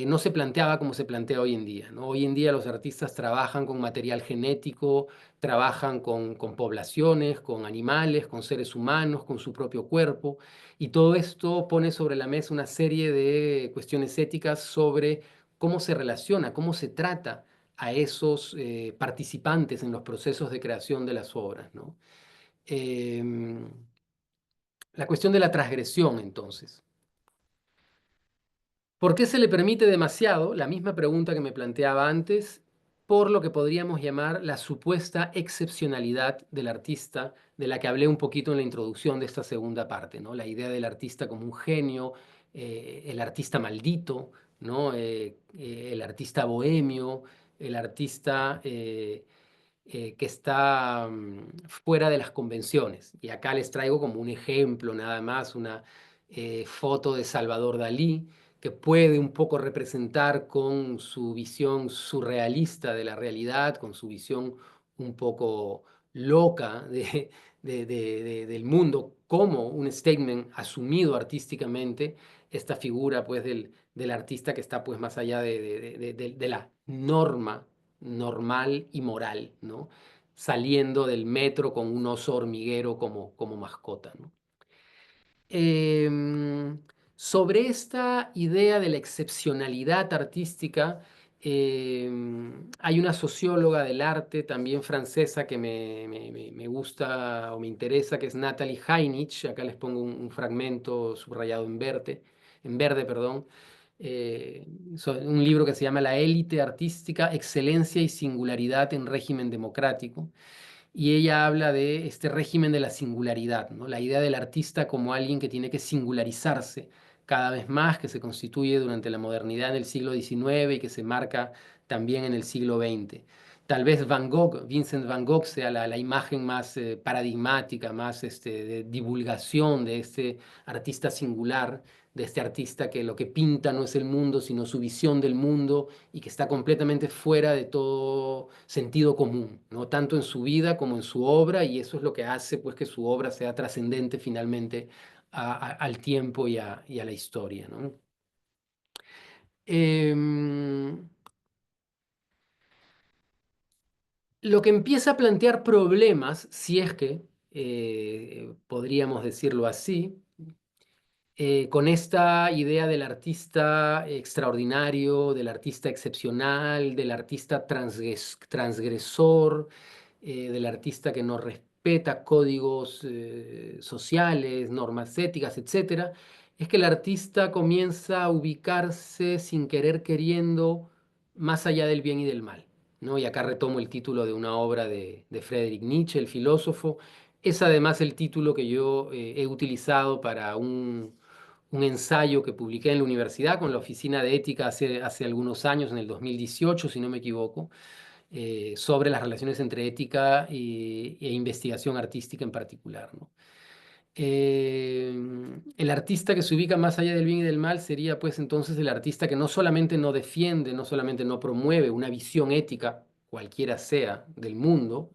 no se planteaba como se plantea hoy en día, ¿no? Hoy en día los artistas trabajan con material genético, trabajan con poblaciones, con animales, con seres humanos, con su propio cuerpo, y todo esto pone sobre la mesa una serie de cuestiones éticas sobre cómo se relaciona, cómo se trata a esos participantes en los procesos de creación de las obras, ¿no? La cuestión de la transgresión, entonces. ¿Por qué se le permite demasiado? La misma pregunta que me planteaba antes, por lo que podríamos llamar la supuesta excepcionalidad del artista, de la que hablé un poquito en la introducción de esta segunda parte, ¿no? La idea del artista como un genio, el artista maldito, ¿no? El artista bohemio, el artista que está fuera de las convenciones. Y acá les traigo como un ejemplo nada más, una foto de Salvador Dalí, que puede un poco representar con su visión surrealista de la realidad, con su visión un poco loca del mundo, como un statement asumido artísticamente, esta figura pues del artista que está pues más allá de la norma normal y moral, ¿no? Saliendo del metro con un oso hormiguero como mascota, ¿no? Sobre esta idea de la excepcionalidad artística, hay una socióloga del arte también francesa que me gusta o me interesa, que es Natalie Heinich. Acá les pongo un fragmento subrayado en verde, perdón. Un libro que se llama La élite artística, excelencia y singularidad en régimen democrático. Y ella habla de este régimen de la singularidad, ¿no? La idea del artista como alguien que tiene que singularizarse cada vez más, que se constituye durante la modernidad en el siglo XIX y que se marca también en el siglo XX. Tal vez Van Gogh, Vincent Van Gogh, sea la imagen más paradigmática, más de divulgación de este artista singular, de este artista que lo que pinta no es el mundo, sino su visión del mundo y que está completamente fuera de todo sentido común, ¿no? Tanto en su vida como en su obra, y eso es lo que hace pues, que su obra sea trascendente finalmente al tiempo y a la historia, ¿no? Lo que empieza a plantear problemas, si es que podríamos decirlo así, con esta idea del artista extraordinario, del artista excepcional, del artista transgresor, del artista que no respeta códigos sociales, normas éticas, etcétera, es que el artista comienza a ubicarse sin querer queriendo más allá del bien y del mal, ¿no? Y acá retomo el título de una obra de Friedrich Nietzsche, el filósofo. Es además el título que yo he utilizado para un ensayo que publiqué en la universidad con la Oficina de Ética hace algunos años, en el 2018, si no me equivoco, sobre las relaciones entre ética e investigación artística en particular, ¿no? El artista que se ubica más allá del bien y del mal sería pues entonces el artista que no solamente no defiende, no solamente no promueve una visión ética, cualquiera sea, del mundo,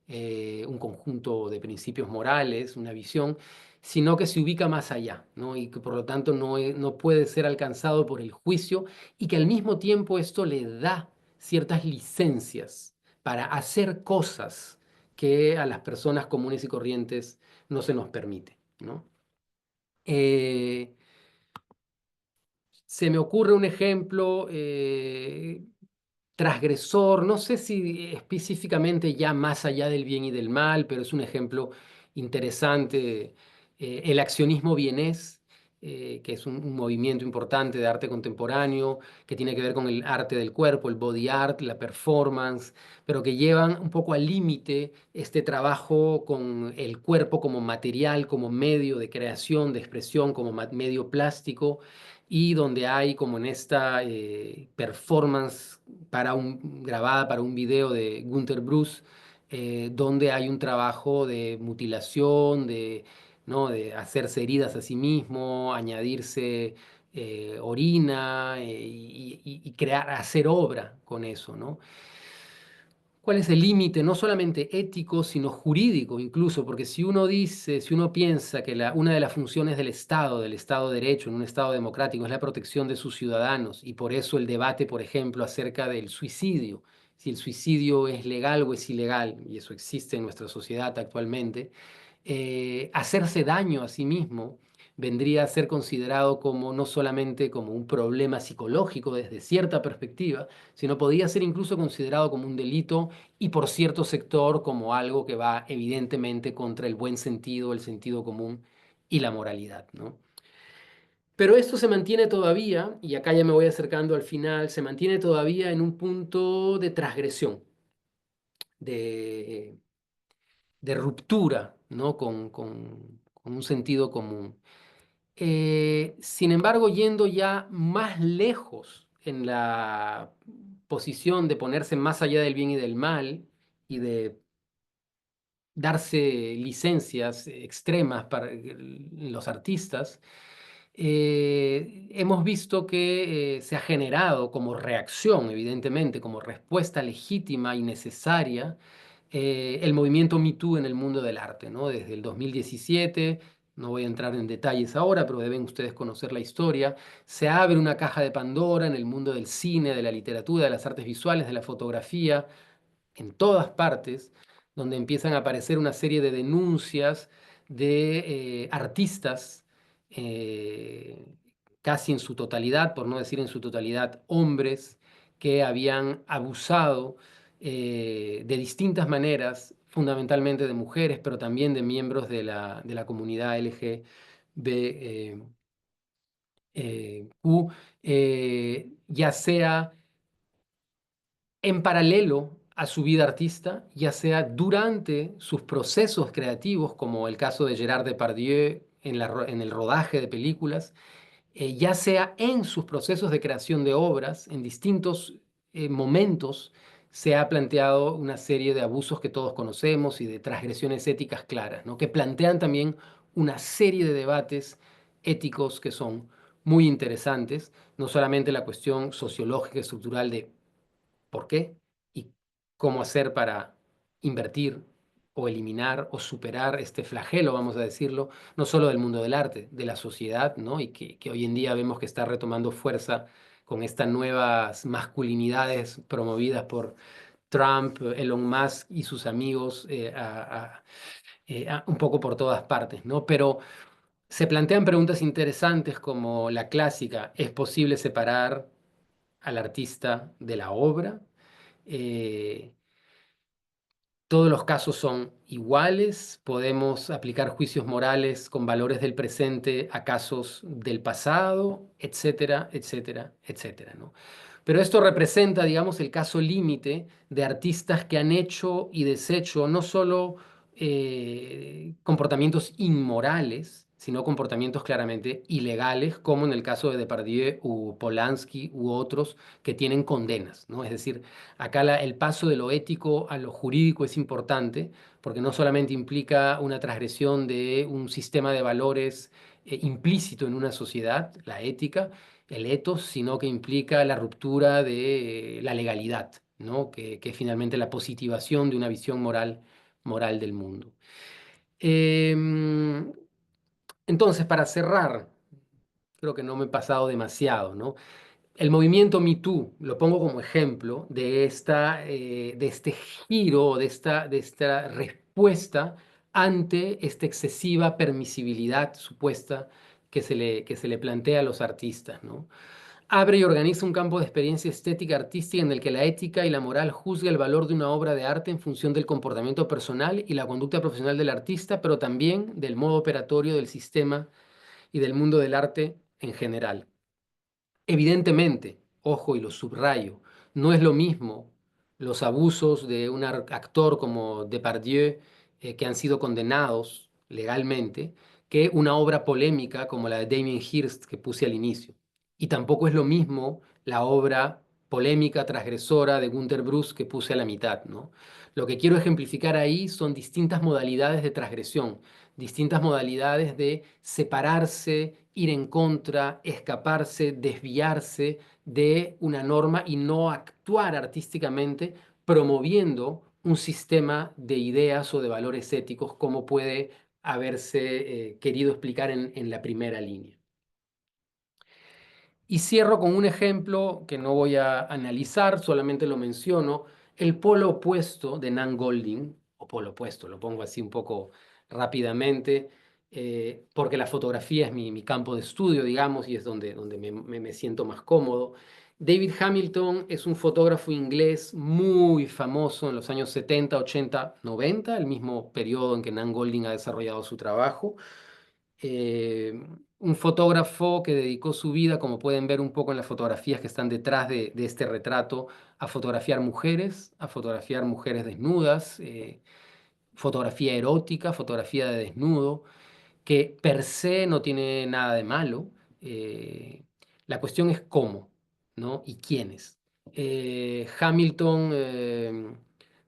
un conjunto de principios morales, una visión, sino que se ubica más allá, ¿no? Y que por lo tanto no puede ser alcanzado por el juicio, y que al mismo tiempo esto le da ciertas licencias para hacer cosas que a las personas comunes y corrientes no se nos permite, ¿no? Eh, Se me ocurre un ejemplo transgresor, no sé si específicamente ya más allá del bien y del mal, pero es un ejemplo interesante, el accionismo vienés, que es un movimiento importante de arte contemporáneo, que tiene que ver con el arte del cuerpo, el body art, la performance, pero que llevan un poco al límite este trabajo con el cuerpo como material, como medio de creación, de expresión, como medio plástico, y donde hay como en esta performance grabada para un video de Günter Bruce, donde hay un trabajo de mutilación, ¿no? De hacerse heridas a sí mismo, añadirse orina, y crear, hacer obra con eso, ¿no? ¿Cuál es el límite, no solamente ético, sino jurídico incluso? Porque si uno dice, si uno piensa que una de las funciones del Estado de Derecho, en un Estado democrático, es la protección de sus ciudadanos, y por eso el debate, por ejemplo, acerca del suicidio, si el suicidio es legal o es ilegal, y eso existe en nuestra sociedad actualmente, hacerse daño a sí mismo vendría a ser considerado como no solamente como un problema psicológico desde cierta perspectiva, sino podría ser incluso considerado como un delito, y por cierto sector como algo que va evidentemente contra el buen sentido, el sentido común y la moralidad, ¿no? Pero esto se mantiene todavía, y acá ya me voy acercando al final, se mantiene todavía en un punto de transgresión, de, de ruptura, ¿no? Con un sentido común. Sin embargo, yendo ya más lejos en la posición de ponerse más allá del bien y del mal, y de darse licencias extremas para los artistas, hemos visto que se ha generado como reacción, evidentemente, como respuesta legítima y necesaria, el movimiento Me Too en el mundo del arte, ¿no? Desde el 2017, no voy a entrar en detalles ahora, pero deben ustedes conocer la historia, se abre una caja de Pandora en el mundo del cine, de la literatura, de las artes visuales, de la fotografía, en todas partes, donde empiezan a aparecer una serie de denuncias de artistas, eh, casi en su totalidad, por no decir en su totalidad, hombres, que habían abusado de distintas maneras, fundamentalmente de mujeres, pero también de miembros de la comunidad LGBTQ, ya sea en paralelo a su vida artista, ya sea durante sus procesos creativos, como el caso de Gerard Depardieu en el rodaje de películas, ya sea en sus procesos de creación de obras, en distintos momentos se ha planteado una serie de abusos que todos conocemos y de transgresiones éticas claras, ¿no? Que plantean también una serie de debates éticos que son muy interesantes, no solamente la cuestión sociológica y estructural de por qué y cómo hacer para invertir o eliminar o superar este flagelo, vamos a decirlo, no solo del mundo del arte, de la sociedad, ¿no? Y que hoy en día vemos que está retomando fuerza con estas nuevas masculinidades promovidas por Trump, Elon Musk y sus amigos, un poco por todas partes, ¿no? Pero se plantean preguntas interesantes como la clásica: ¿es posible separar al artista de la obra? Eh, Todos los casos son iguales, podemos aplicar juicios morales con valores del presente a casos del pasado, etcétera, etcétera, etcétera, ¿no? Pero esto representa, digamos, el caso límite de artistas que han hecho y deshecho no solo comportamientos inmorales, sino comportamientos claramente ilegales, como en el caso de Depardieu u Polanski u otros que tienen condenas, ¿no? Es decir, acá el paso de lo ético a lo jurídico es importante, porque no solamente implica una transgresión de un sistema de valores implícito en una sociedad, la ética, el ethos, sino que implica la ruptura de la legalidad, ¿no? Que es finalmente la positivación de una visión moral del mundo. Em, Entonces, para cerrar, creo que no me he pasado demasiado, ¿no? El movimiento Me Too, lo pongo como ejemplo de este giro, de esta respuesta ante esta excesiva permisibilidad supuesta que se le plantea a los artistas, ¿no? Abre y organiza un campo de experiencia estética artística en el que la ética y la moral juzga el valor de una obra de arte en función del comportamiento personal y la conducta profesional del artista, pero también del modo operatorio del sistema y del mundo del arte en general. Evidentemente, ojo y lo subrayo, no es lo mismo los abusos de un actor como Depardieu, que han sido condenados legalmente, que una obra polémica como la de Damien Hirst que puse al inicio. Y tampoco es lo mismo la obra polémica, transgresora de Günter Bruce que puse a la mitad, ¿no? Lo que quiero ejemplificar ahí son distintas modalidades de transgresión, distintas modalidades de separarse, ir en contra, escaparse, desviarse de una norma y no actuar artísticamente promoviendo un sistema de ideas o de valores éticos como puede haberse querido explicar en la primera línea. Y cierro con un ejemplo que no voy a analizar, solamente lo menciono, el polo opuesto de Nan Goldin, o polo opuesto, lo pongo así un poco rápidamente, porque la fotografía es mi campo de estudio, digamos, y es donde me siento más cómodo. David Hamilton es un fotógrafo inglés muy famoso en los años 70, 80, 90, el mismo periodo en que Nan Goldin ha desarrollado su trabajo. eh, un fotógrafo que dedicó su vida, como pueden ver un poco en las fotografías que están detrás de este retrato, a fotografiar mujeres desnudas, fotografía erótica, fotografía de desnudo, que per se no tiene nada de malo. eh, la cuestión es cómo, ¿no? Y quiénes. Hamilton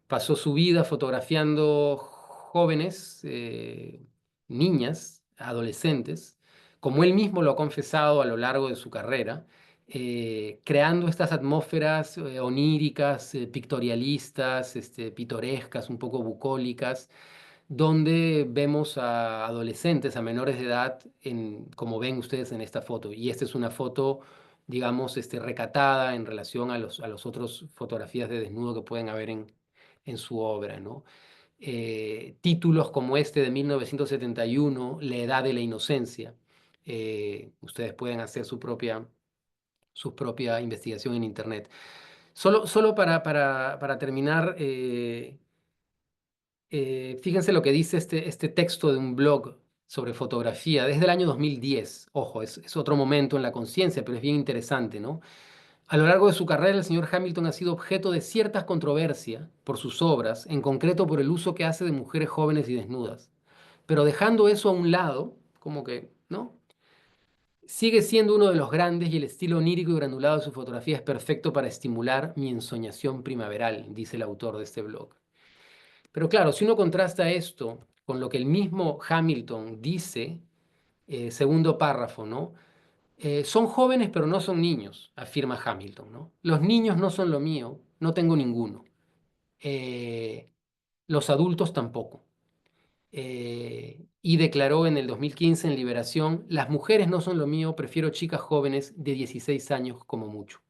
pasó su vida fotografiando jóvenes, niñas, adolescentes, como él mismo lo ha confesado a lo largo de su carrera, creando estas atmósferas oníricas, pictorialistas, pitorescas, un poco bucólicas, donde vemos a adolescentes, a menores de edad, como ven ustedes en esta foto. Y esta es una foto, digamos, recatada en relación a los otros fotografías de desnudo que pueden haber en su obra, ¿no? Títulos como este de 1971, La edad de la inocencia. Ustedes pueden hacer su propia investigación en Internet. Solo para terminar, fíjense lo que dice este texto de un blog sobre fotografía desde el año 2010. Ojo, es otro momento en la conciencia, pero es bien interesante, ¿no? A lo largo de su carrera, el señor Hamilton ha sido objeto de ciertas controversias por sus obras, en concreto por el uso que hace de mujeres jóvenes y desnudas. Pero dejando eso a un lado, como que, ¿no? Sigue siendo uno de los grandes y el estilo onírico y granulado de su fotografía es perfecto para estimular mi ensoñación primaveral, dice el autor de este blog. Pero claro, si uno contrasta esto con lo que el mismo Hamilton dice, segundo párrafo, ¿no? Son jóvenes pero no son niños, afirma Hamilton, ¿no? Los niños no son lo mío, no tengo ninguno. Eh, los adultos tampoco. Y declaró en el 2015 en Liberación, las mujeres no son lo mío, prefiero chicas jóvenes de 16 años como mucho.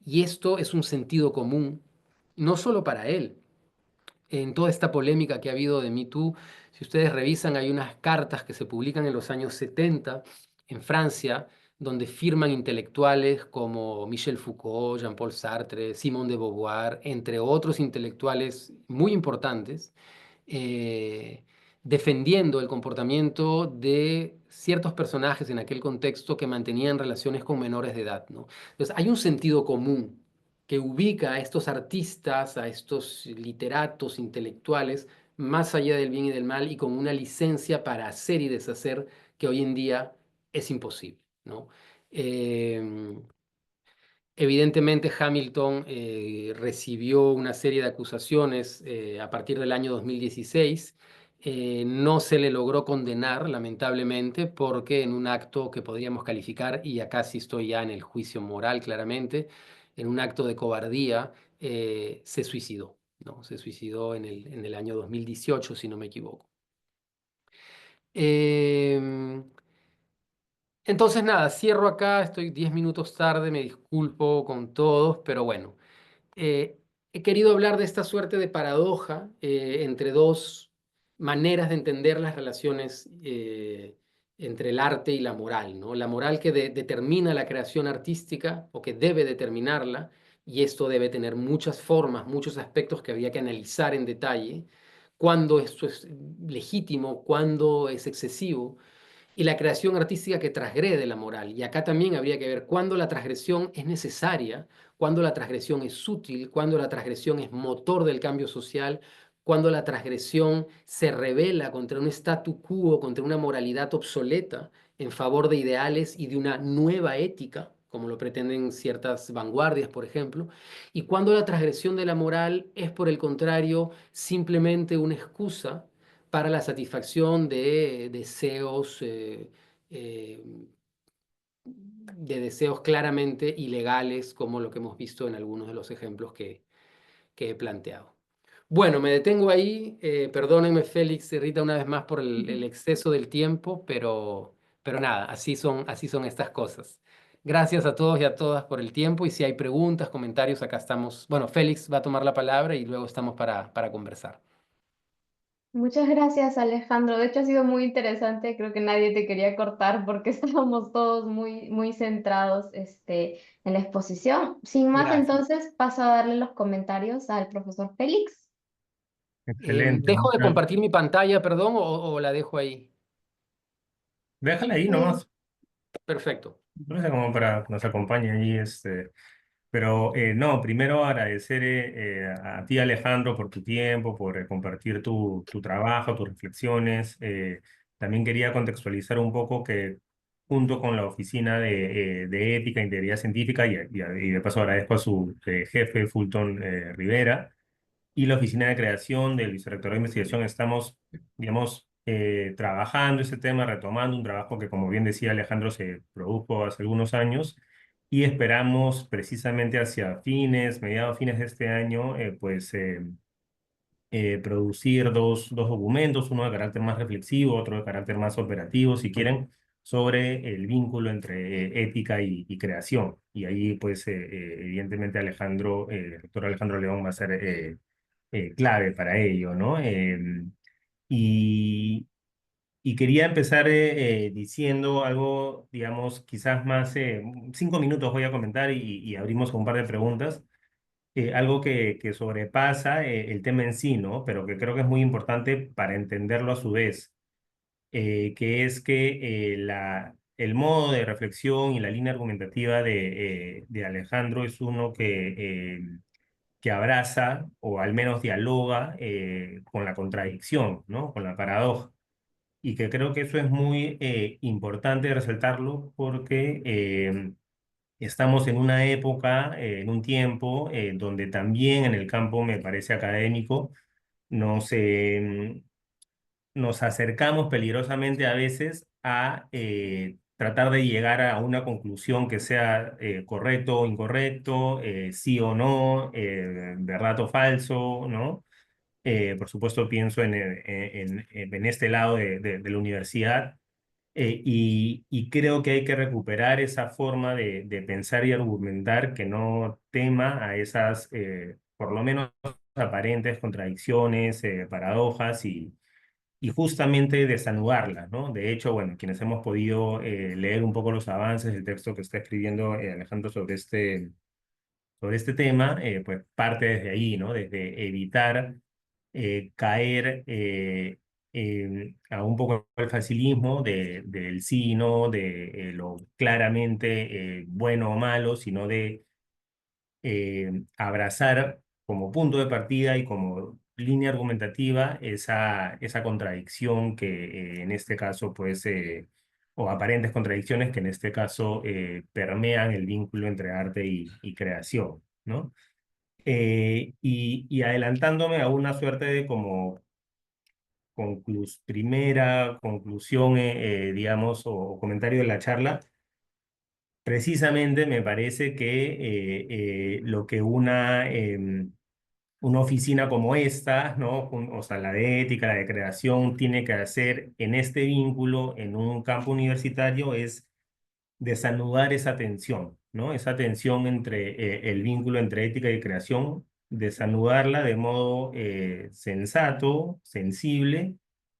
Y esto es un sentido común, no solo para él, en toda esta polémica que ha habido de Me Too. Si ustedes revisan, hay unas cartas que se publican en los años 70 en Francia, donde firman intelectuales como Michel Foucault, Jean-Paul Sartre, Simone de Beauvoir, entre otros intelectuales muy importantes, eh, defendiendo el comportamiento de ciertos personajes en aquel contexto que mantenían relaciones con menores de edad, ¿no? Entonces, hay un sentido común que ubica a estos artistas, a estos literatos intelectuales, más allá del bien y del mal y con una licencia para hacer y deshacer que hoy en día es imposible, ¿no? Eh, Evidentemente, Hamilton recibió una serie de acusaciones a partir del año 2016. No se le logró condenar, lamentablemente, porque en un acto que podríamos calificar, y acá sí estoy ya en el juicio moral claramente, en un acto de cobardía, se suicidó, ¿no? Se suicidó en el año 2018, si no me equivoco. Em, entonces, nada, cierro acá, estoy 10 minutos tarde, me disculpo con todos, pero bueno. He querido hablar de esta suerte de paradoja entre dos maneras de entender las relaciones entre el arte y la moral, ¿no? La moral que determina la creación artística o que debe determinarla, y esto debe tener muchas formas, muchos aspectos que habría que analizar en detalle, cuándo esto es legítimo, cuándo es excesivo y la creación artística que transgrede la moral. Y acá también habría que ver cuándo la transgresión es necesaria, cuándo la transgresión es útil, cuándo la transgresión es motor del cambio social, cuándo la transgresión se revela contra un statu quo, contra una moralidad obsoleta en favor de ideales y de una nueva ética, como lo pretenden ciertas vanguardias, por ejemplo, y cuándo la transgresión de la moral es, por el contrario, simplemente una excusa para la satisfacción eh, de deseos claramente ilegales, como lo que hemos visto en algunos de los ejemplos que he planteado. Bueno, me detengo ahí. Perdónenme, Félix y Rita, una vez más por el exceso del tiempo, pero nada, así son estas cosas. Gracias a todos y a todas por el tiempo y si hay preguntas, comentarios, acá estamos. Bueno, Félix va a tomar la palabra y luego estamos para conversar. Muchas gracias, Alejandro. De hecho, ha sido muy interesante. Creo que nadie te quería cortar porque estábamos todos muy centrados, en la exposición. Sin más, Gracias. entonces paso a darle los comentarios al profesor Félix. Excelente. ¿Dejo de compartir mi pantalla, perdón, o la dejo ahí? Déjala ahí Eh, nomás. Perfecto. No sé como para que nos acompañe ahí, Pero no, primero agradecer a ti, Alejandro, por tu tiempo, por compartir tu trabajo, tus reflexiones. También quería contextualizar un poco que junto con la Oficina de Ética e Integridad Científica, y de paso agradezco a su jefe, Fulton Rivera, y la Oficina de Creación del Vicerrectorado de Investigación estamos, digamos, trabajando ese tema, retomando un trabajo que, como bien decía Alejandro, se produjo hace algunos años y esperamos precisamente hacia mediados fines de este año, producir dos documentos, uno de carácter más reflexivo, otro de carácter más operativo, si quieren, sobre el vínculo entre ética y creación. Y ahí, pues, evidentemente, el doctor Alejandro León va a ser clave para ello, ¿no? Y, y quería empezar diciendo algo, digamos, quizás más, 5 minutos voy a comentar y abrimos con un par de preguntas. Algo que sobrepasa el tema en sí, ¿no? Pero que creo que es muy importante para entenderlo a su vez, que es que el modo de reflexión y la línea argumentativa de Alejandro es uno que abraza o al menos dialoga con la contradicción, ¿no? Con la paradoja. Y que creo que eso es muy importante resaltarlo porque estamos en una época, en un tiempo, donde también en el campo, me parece académico, nos, eh, nos acercamos peligrosamente a veces a tratar de llegar a una conclusión que sea correcto o incorrecto, sí o no, verdad o falso, ¿no? Por supuesto, pienso en este lado de la universidad. Y creo que hay que recuperar esa forma de pensar y argumentar que no tema a esas, por lo menos, aparentes contradicciones, paradojas y justamente desanudarlas, ¿no? De hecho, bueno, quienes hemos podido leer un poco los avances del texto que está escribiendo Alejandro sobre este tema, pues parte desde ahí, ¿no? Desde evitar caer a un poco el facilismo del sí y no, de lo claramente bueno o malo, sino de abrazar como punto de partida y como línea argumentativa esa contradicción que en este caso, pues, o aparentes contradicciones que en este caso permean el vínculo entre arte y creación, ¿no? Y adelantándome a una suerte de como primera conclusión, digamos, o comentario de la charla, precisamente me parece que lo que una una oficina como esta, ¿no? O sea, la de ética, la de creación, tiene que hacer en este vínculo, en un campo universitario, es desanudar esa tensión, ¿no? Esa tensión entre el vínculo entre ética y creación, desanudarla de modo sensato, sensible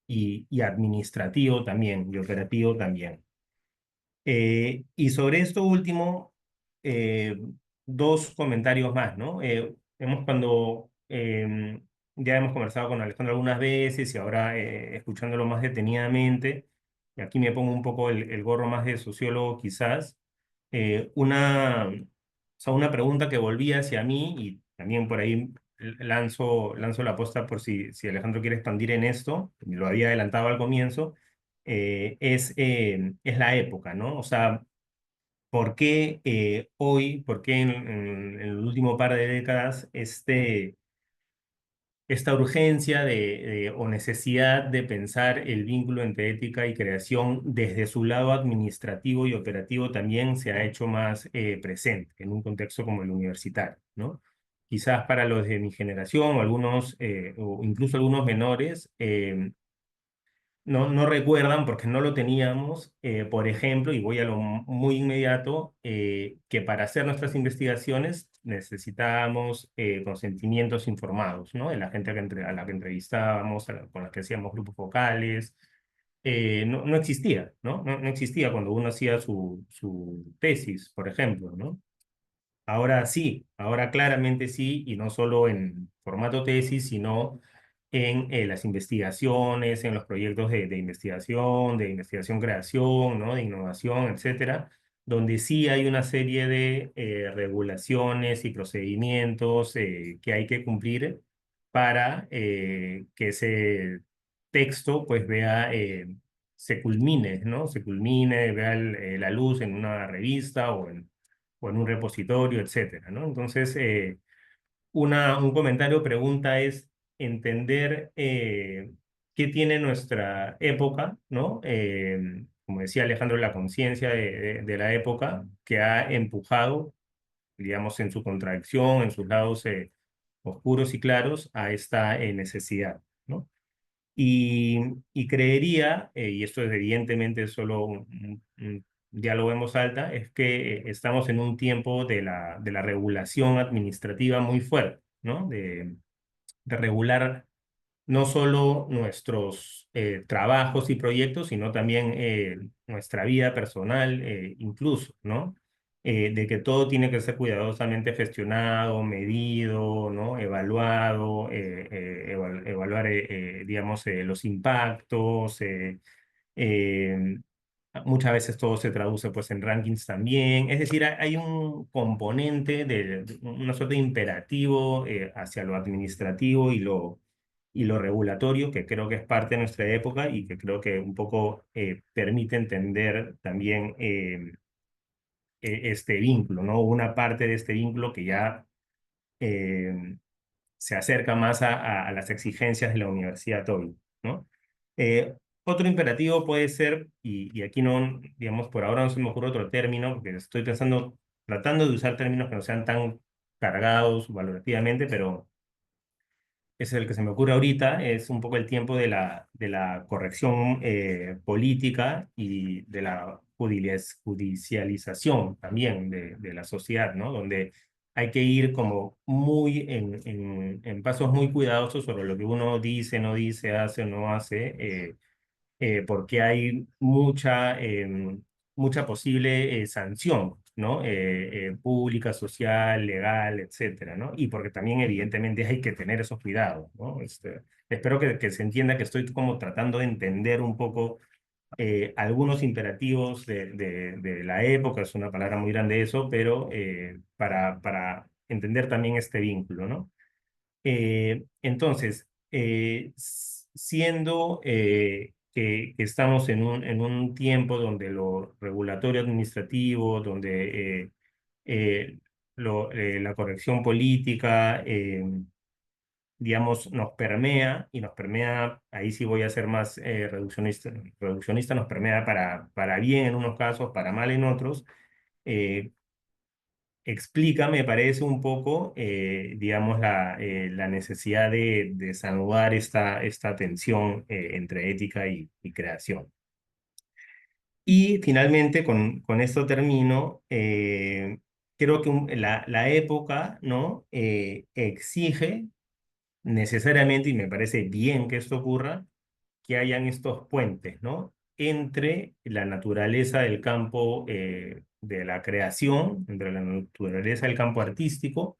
y administrativo también, y operativo también. Y sobre esto último, eh, dos comentarios más, ¿no? Ya hemos conversado con Alejandro algunas veces y ahora escuchándolo más detenidamente, y aquí me pongo un poco el gorro más de sociólogo quizás, o sea, una pregunta que volvía hacia mí y también por ahí lanzo la aposta por si Alejandro quiere expandir en esto, lo había adelantado al comienzo, es la época, ¿no? O sea, ¿por qué hoy, por qué en el último par de décadas esta urgencia o necesidad de pensar el vínculo entre ética y creación desde su lado administrativo y operativo también se ha hecho más presente en un contexto como el universitario, ¿no? Quizás para los de mi generación o algunos, o incluso algunos menores, no recuerdan porque no lo teníamos, por ejemplo, y voy a lo muy inmediato, que para hacer nuestras investigaciones necesitábamos consentimientos informados, ¿no? De la gente a la que entrevistábamos, con la que hacíamos grupos focales. No existía, ¿no? No existía cuando uno hacía su tesis, por ejemplo, ¿no? Ahora sí, ahora claramente sí, y no solo en formato tesis, sino en las investigaciones, en los proyectos de investigación, de investigación-creación, ¿no? De innovación, etcétera, donde sí hay una serie de regulaciones y procedimientos que hay que cumplir para que ese texto pues se culmine, ¿no? Se culmine, vea la luz en una revista o en un repositorio, etcétera, ¿no? Entonces, un comentario, pregunta es entender qué tiene nuestra época, ¿no? Como decía Alejandro, la conciencia de la época que ha empujado, digamos, en su contradicción, en sus lados oscuros y claros, a esta necesidad, ¿no? Y creería, y esto es evidentemente solo un diálogo en voz alta, es que estamos en un tiempo de la regulación administrativa muy fuerte, ¿no? De regular no solo nuestros trabajos y proyectos, sino también nuestra vida personal, incluso, ¿no? De que todo tiene que ser cuidadosamente gestionado, medido, ¿no? Evaluado, evaluar, digamos, los impactos. Eh, Muchas veces todo se traduce pues en rankings también. Es decir, hay un componente de una suerte de imperativo hacia lo administrativo y lo regulatorio, que creo que es parte de nuestra época y que creo que un poco permite entender también este vínculo, ¿no? Una parte de este vínculo que ya eh, se acerca más a las exigencias de la Universidad Toby, ¿no? Eh, Otro imperativo puede ser, y aquí no, digamos, por ahora no se me ocurre otro término, porque estoy pensando, tratando de usar términos que no sean tan cargados valorativamente, pero es el que se me ocurre ahorita, es un poco el tiempo de la corrección política y de la judicialización también de la sociedad, ¿no? Donde hay que ir como muy en pasos muy cuidadosos sobre lo que uno dice, no dice, hace o no hace, porque hay mucha posible sanción, ¿no? Pública, social, legal, etcétera, ¿no? Y porque también evidentemente hay que tener esos cuidados, ¿no? Espero que se entienda que estoy como tratando de entender un poco algunos imperativos de la época, es una palabra muy grande eso, pero para entender también este vínculo, ¿no? Entonces, siendo que estamos en un tiempo donde lo regulatorio administrativo, donde la corrección política, digamos, nos permea, y nos permea, ahí sí voy a ser más reduccionista, nos permea para bien en unos casos, para mal en otros, eh, explica, me parece un poco, digamos, la necesidad de desanudar esta tensión entre ética y creación. Y finalmente, con esto termino, creo que la época, ¿no? Exige necesariamente, y me parece bien que esto ocurra, que hayan estos puentes, ¿no? Entre la naturaleza del campo de la creación, entre la naturaleza del campo artístico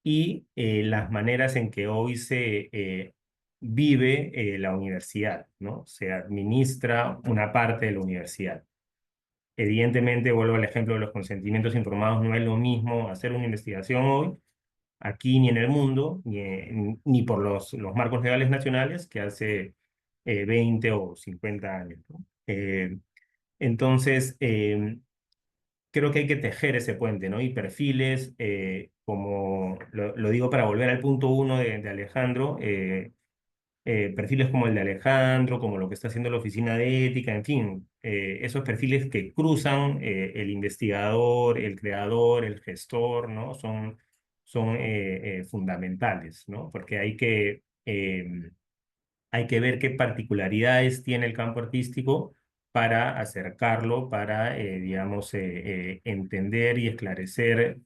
y las maneras en que hoy se vive la universidad, ¿no? Se administra una parte de la universidad. Evidentemente, vuelvo al ejemplo de los consentimientos informados, no es lo mismo hacer una investigación hoy, aquí ni en el mundo, ni por los marcos legales nacionales, que hace 20 o 50 años, ¿no? Entonces, creo que hay que tejer ese puente, ¿no? Y perfiles, como lo digo para volver al punto uno de Alejandro, perfiles como el de Alejandro, como lo que está haciendo la Oficina de Ética, en fin, esos perfiles que cruzan el investigador, el creador, el gestor, ¿no? Son fundamentales, ¿no? Porque hay que ver qué particularidades tiene el campo artístico para acercarlo, para, digamos, entender y esclarecer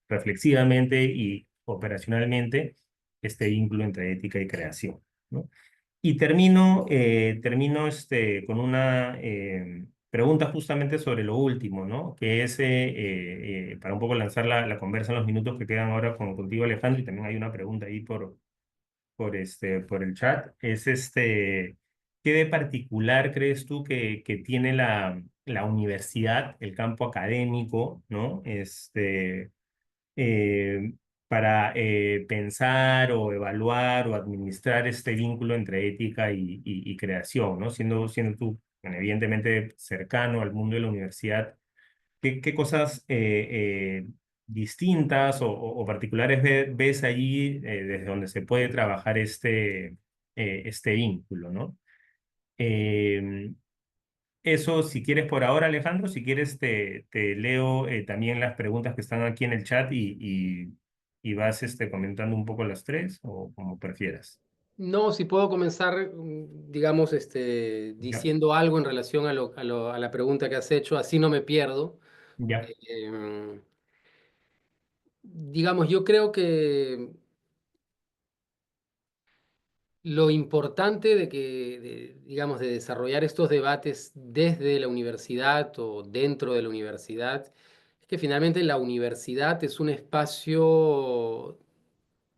reflexivamente y operacionalmente este vínculo entre ética y creación, ¿no? Y termino con una pregunta justamente sobre lo último, ¿no? Que es para un poco lanzar la conversa en los minutos que quedan ahora contigo, Alejandro, y también hay una pregunta ahí por el chat. Es ¿qué de particular crees tú que tiene la universidad, el campo académico, ¿no? Eh, para pensar o evaluar o administrar este vínculo entre ética y creación, ¿no? Siendo tú, bueno, evidentemente, cercano al mundo de la universidad, ¿qué cosas distintas o particulares ves allí desde donde se puede trabajar este vínculo, ¿no? Eh, Eso, si quieres por ahora, Alejandro, si quieres te leo también las preguntas que están aquí en el chat y vas comentando un poco las tres o como prefieras. No, si puedo comenzar, digamos, Ya, diciendo algo en relación a la pregunta que has hecho, así no me pierdo. ya. Em, digamos, yo creo que lo importante digamos, de desarrollar estos debates desde la universidad o dentro de la universidad es que finalmente la universidad es un espacio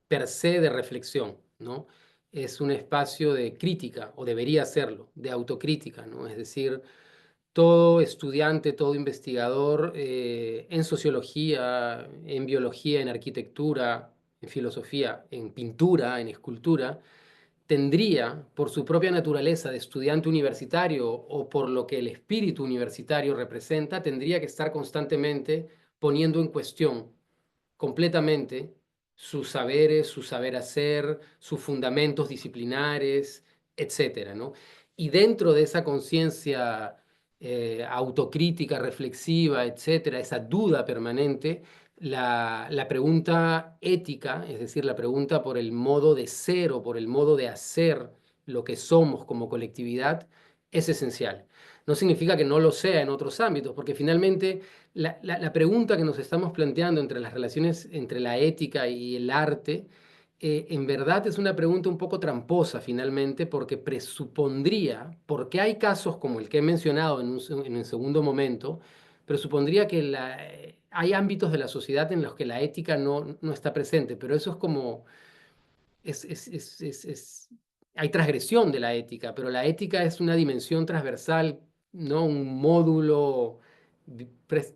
per se de reflexión, ¿no? Es un espacio de crítica, o debería serlo, de autocrítica, ¿no? Es decir, todo estudiante, todo investigador en sociología, en biología, en arquitectura, en filosofía, en pintura, en escultura, tendría, por su propia naturaleza de estudiante universitario o por lo que el espíritu universitario representa, tendría que estar constantemente poniendo en cuestión completamente sus saberes, su saber hacer, sus fundamentos disciplinares, etcétera, ¿no? Y dentro de esa conciencia autocrítica, reflexiva, etcétera, esa duda permanente, la pregunta ética, es decir, la pregunta por el modo de ser o por el modo de hacer lo que somos como colectividad, es esencial. No significa que no lo sea en otros ámbitos, porque finalmente la pregunta que nos estamos planteando entre las relaciones entre la ética y el arte, en verdad es una pregunta un poco tramposa finalmente, porque presupondría, porque hay casos como el que he mencionado en un segundo momento, presupondría que hay ámbitos de la sociedad en los que la ética no está presente, pero eso es como hay transgresión de la ética, pero la ética es una dimensión transversal, ¿no? Un módulo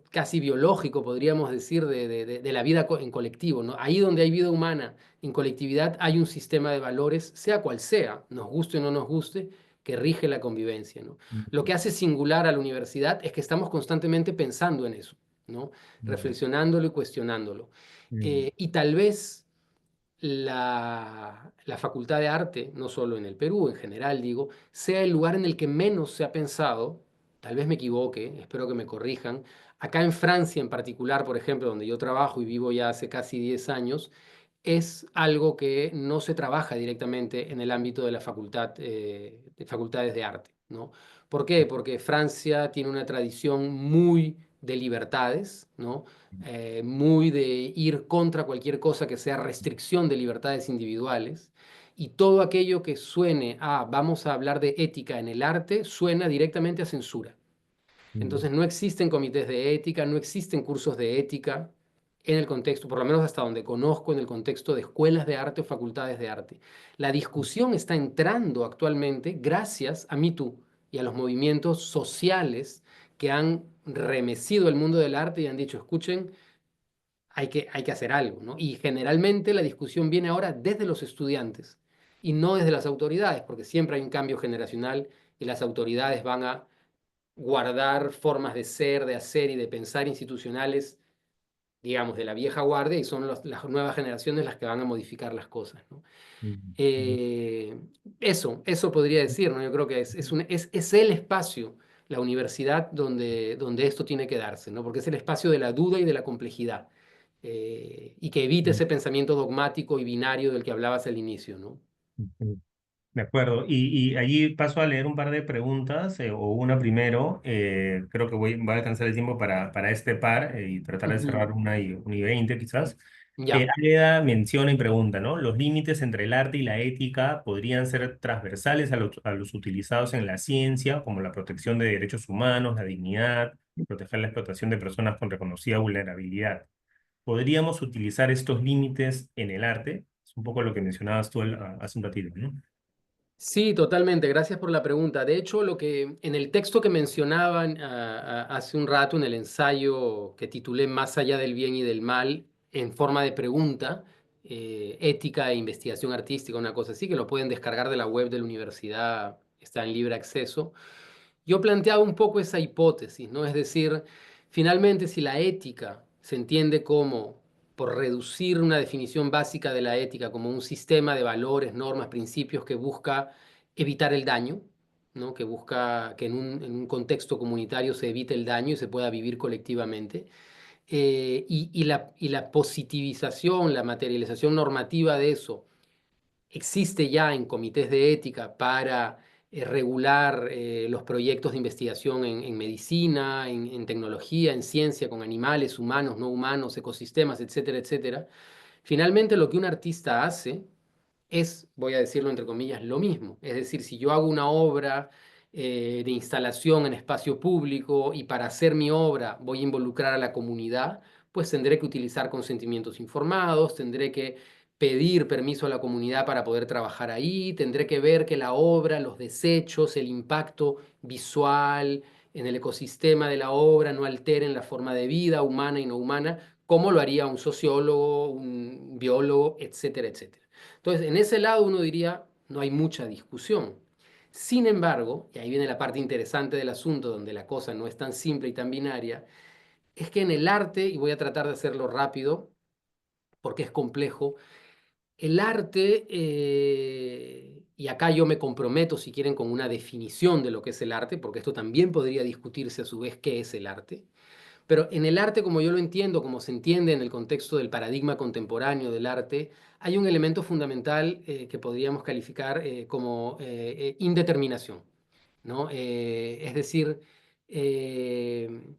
casi biológico, podríamos decir, de la vida en colectivo, ¿no? Ahí donde hay vida humana en colectividad hay un sistema de valores, sea cual sea, nos guste o no nos guste, que rige la convivencia, ¿no? Lo que hace singular a la universidad es que estamos constantemente pensando en eso, ¿no? Mm, Reflexionándolo y cuestionándolo. mm, Y tal vez la Facultad de Arte, no solo en el Perú, en general digo, sea el lugar en el que menos se ha pensado, tal vez me equivoque, espero que me corrijan, Acá en Francia en particular, por ejemplo, donde yo trabajo y vivo ya hace casi 10 años, es algo que no se trabaja directamente en el ámbito de la facultad, de facultades de arte, ¿no? ¿Por qué? Porque Francia tiene una tradición muy de libertades, ¿no? Muy de ir contra cualquier cosa que sea restricción de libertades individuales. Y todo aquello que suene a vamos a hablar de ética en el arte suena directamente a censura. Mm, Entonces no existen comités de ética, no existen cursos de ética en el contexto, por lo menos hasta donde conozco, en el contexto de escuelas de arte o facultades de arte. La discusión está entrando actualmente gracias a Me Too y a los movimientos sociales que han remecido el mundo del arte y han dicho, escuchen, hay que hacer algo, ¿no? Y generalmente la discusión viene ahora desde los estudiantes y no desde las autoridades, porque siempre hay un cambio generacional y las autoridades van a guardar formas de ser, de hacer y de pensar institucionales, digamos, de la vieja guardia y son las nuevas generaciones las que van a modificar las cosas, ¿no? mm, mm. Eh, eso podría decir, ¿no? Yo creo que es el espacio, la universidad, donde esto tiene que darse, ¿no? Porque es el espacio de la duda y de la complejidad. Y que evite ese pensamiento dogmático y binario del que hablabas al inicio, ¿no? Ujú. De acuerdo. Y allí paso a leer un par de preguntas, o una primero. Creo que voy a alcanzar el tiempo para este par, y tratar de Ujú. cerrar una y 20 quizás. Ya. Águeda menciona y pregunta, ¿no? ¿Los límites entre el arte y la ética podrían ser transversales a los utilizados en la ciencia, como la protección de derechos humanos, la dignidad, proteger la explotación de personas con reconocida vulnerabilidad? ¿Podríamos utilizar estos límites en el arte? Es un poco lo que mencionabas tú hace un ratito, ¿no? Sí, totalmente. Gracias por la pregunta. De hecho, lo que en el texto que mencionaban hace un rato, en el ensayo que titulé Más allá del bien y del mal, en forma de pregunta, ética e investigación artística, una cosa así, que lo pueden descargar de la web de la universidad, está en libre acceso. Yo planteaba un poco esa hipótesis, ¿no? Es decir, finalmente, si la ética se entiende como, por reducir una definición básica de la ética, como un sistema de valores, normas, principios que busca evitar el daño, ¿no? Que busca que en un contexto comunitario se evite el daño y se pueda vivir colectivamente, y la positivización, la materialización normativa de eso existe ya en comités de ética para regular los proyectos de investigación en medicina, en tecnología, en ciencia, con animales, humanos, no humanos, ecosistemas, etcétera, etcétera. Finalmente, lo que un artista hace es, voy a decirlo entre comillas, lo mismo. Es decir, si yo hago una obra de instalación en espacio público y para hacer mi obra voy a involucrar a la comunidad, pues tendré que utilizar consentimientos informados, tendré que pedir permiso a la comunidad para poder trabajar ahí, tendré que ver que la obra, los desechos, el impacto visual en el ecosistema de la obra no alteren la forma de vida humana y no humana, como lo haría un sociólogo, un biólogo, etcétera, etcétera. Entonces, en ese lado uno diría, no hay mucha discusión. Sin embargo, y ahí viene la parte interesante del asunto, donde la cosa no es tan simple y tan binaria, es que en el arte, y voy a tratar de hacerlo rápido, porque es complejo, el arte, y acá yo me comprometo, si quieren, con una definición de lo que es el arte, porque esto también podría discutirse a su vez qué es el arte. Pero en el arte, como yo lo entiendo, como se entiende en el contexto del paradigma contemporáneo del arte, hay un elemento fundamental que podríamos calificar como indeterminación, ¿no? Es decir, eh,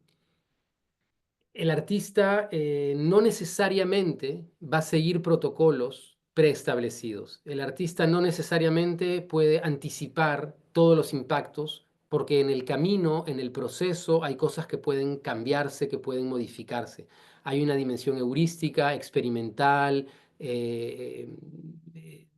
el artista no necesariamente va a seguir protocolos preestablecidos. El artista no necesariamente puede anticipar todos los impactos porque en el camino, en el proceso, hay cosas que pueden cambiarse, que pueden modificarse. Hay una dimensión heurística, experimental, eh, eh,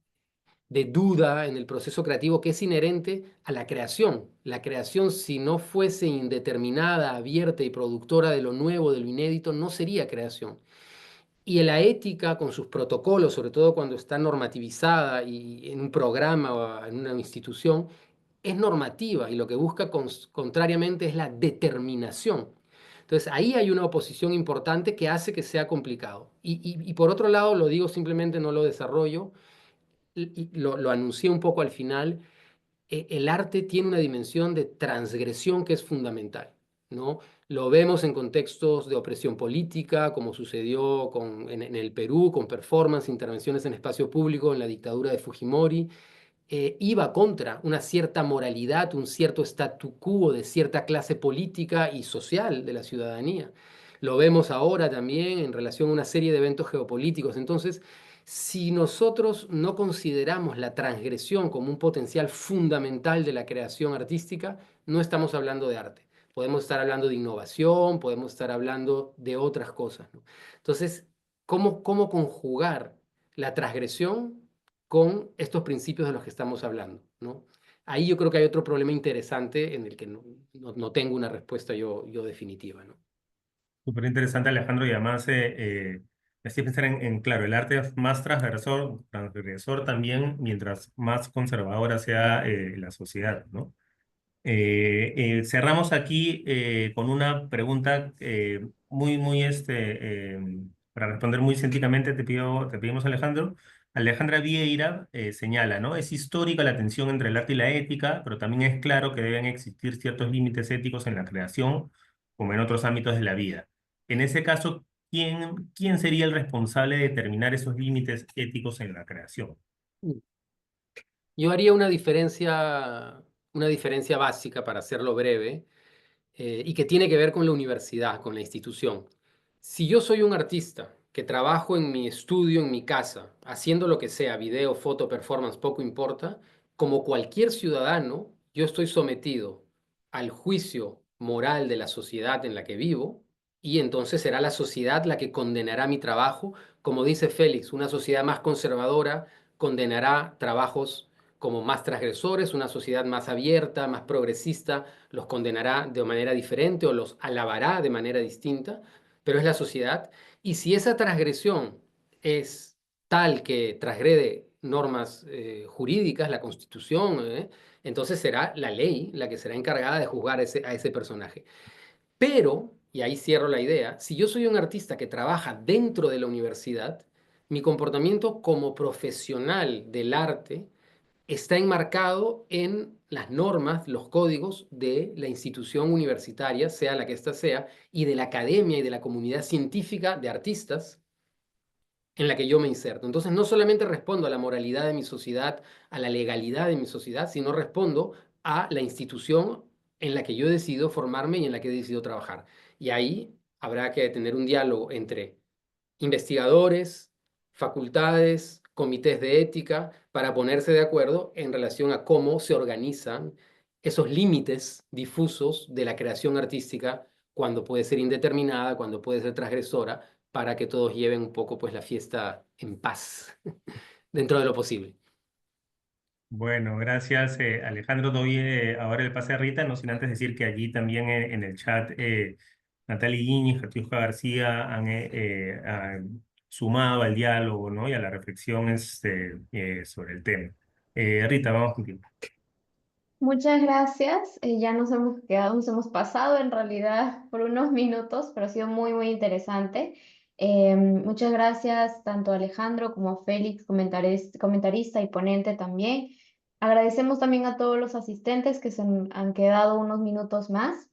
de duda en el proceso creativo que es inherente a la creación. La creación, si no fuese indeterminada, abierta y productora de lo nuevo, de lo inédito, no sería creación. Y la ética, con sus protocolos, sobre todo cuando está normativizada y en un programa o en una institución, es normativa y lo que busca contrariamente es la determinación. Entonces ahí hay una oposición importante que hace que sea complicado. Y por otro lado, lo digo simplemente, no lo desarrollo, y lo anuncié un poco al final, el arte tiene una dimensión de transgresión que es fundamental, ¿no? Lo vemos en contextos de opresión política, como sucedió en el Perú, con performance, intervenciones en espacio público en la dictadura de Fujimori. Iba contra una cierta moralidad, un cierto statu quo de cierta clase política y social de la ciudadanía. Lo vemos ahora también en relación a una serie de eventos geopolíticos. Entonces, si nosotros no consideramos la transgresión como un potencial fundamental de la creación artística, no estamos hablando de arte. Podemos estar hablando de innovación, podemos estar hablando de otras cosas, ¿no? Entonces, ¿cómo conjugar la transgresión con estos principios de los que estamos hablando, ¿no? Ahí yo creo que hay otro problema interesante en el que no tengo una respuesta yo definitiva, ¿no? Súper interesante, Alejandro, y además me hacía pensar claro, el arte es más transgresor también mientras más conservadora sea la sociedad, ¿no? Cerramos aquí con una pregunta para responder muy científicamente, te pedimos, Alejandro. Alejandra Vieira señala, ¿no? Es histórica la tensión entre el arte y la ética, pero también es claro que deben existir ciertos límites éticos en la creación, como en otros ámbitos de la vida. En ese caso, ¿quién sería el responsable de determinar esos límites éticos en la creación? Yo haría una diferencia básica, para hacerlo breve, y que tiene que ver con la universidad, con la institución. Si yo soy un artista que trabajo en mi estudio, en mi casa, haciendo lo que sea, video, foto, performance, poco importa, como cualquier ciudadano, yo estoy sometido al juicio moral de la sociedad en la que vivo, y entonces será la sociedad la que condenará mi trabajo. Como dice Félix, una sociedad más conservadora condenará trabajos como más transgresores, una sociedad más abierta, más progresista, los condenará de manera diferente o los alabará de manera distinta, pero es la sociedad. Y si esa transgresión es tal que transgrede normas jurídicas, la Constitución, entonces será la ley la que será encargada de juzgar a ese personaje. Pero, y ahí cierro la idea, si yo soy un artista que trabaja dentro de la universidad, mi comportamiento como profesional del arte está enmarcado en las normas, los códigos de la institución universitaria, sea la que ésta sea, y de la academia y de la comunidad científica de artistas en la que yo me inserto. Entonces, no solamente respondo a la moralidad de mi sociedad, a la legalidad de mi sociedad, sino respondo a la institución en la que yo decido formarme y en la que he decidido trabajar. Y ahí habrá que tener un diálogo entre investigadores, facultades, comités de ética, para ponerse de acuerdo en relación a cómo se organizan esos límites difusos de la creación artística, cuando puede ser indeterminada, cuando puede ser transgresora, para que todos lleven un poco pues la fiesta en paz, dentro de lo posible. Bueno, gracias Alejandro. Doy ahora el pase a Rita, no sin antes decir que allí también en el chat Natalia Guiñez, Catiusca García han sumado al diálogo, ¿no? Y a la reflexión sobre el tema. Rita, vamos contigo. Muchas gracias. Ya nos hemos quedado, nos hemos pasado en realidad por unos minutos, pero ha sido muy, muy interesante. Muchas gracias tanto a Alejandro como a Félix, comentarista y ponente también. Agradecemos también a todos los asistentes que han quedado unos minutos más.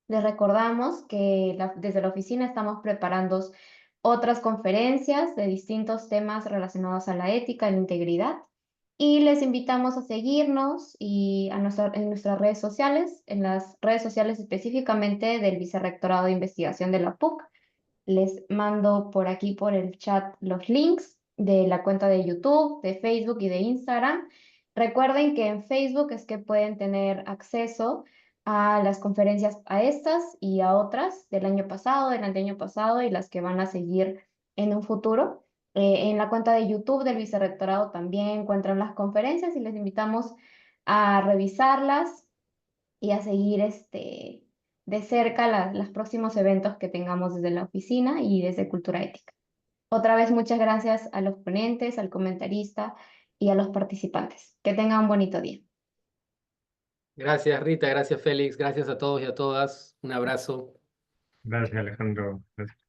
Les recordamos que desde la oficina estamos preparando otras conferencias de distintos temas relacionados a la ética y la integridad. Y les invitamos a seguirnos en nuestras redes sociales, en las redes sociales específicamente del Vicerrectorado de Investigación de la PUC. Les mando por aquí, por el chat, los links de la cuenta de YouTube, de Facebook y de Instagram. Recuerden que en Facebook es que pueden tener acceso a las conferencias, a estas y a otras del año pasado, del anteaño pasado y las que van a seguir en un futuro. En la cuenta de YouTube del Vicerrectorado también encuentran las conferencias y les invitamos a revisarlas y a seguir de cerca los próximos eventos que tengamos desde la oficina y desde Cultura Ética. Otra vez, muchas gracias a los ponentes, al comentarista y a los participantes. Que tengan un bonito día. Gracias, Rita, gracias, Félix, gracias a todos y a todas. Un abrazo. Gracias, Alejandro. Gracias.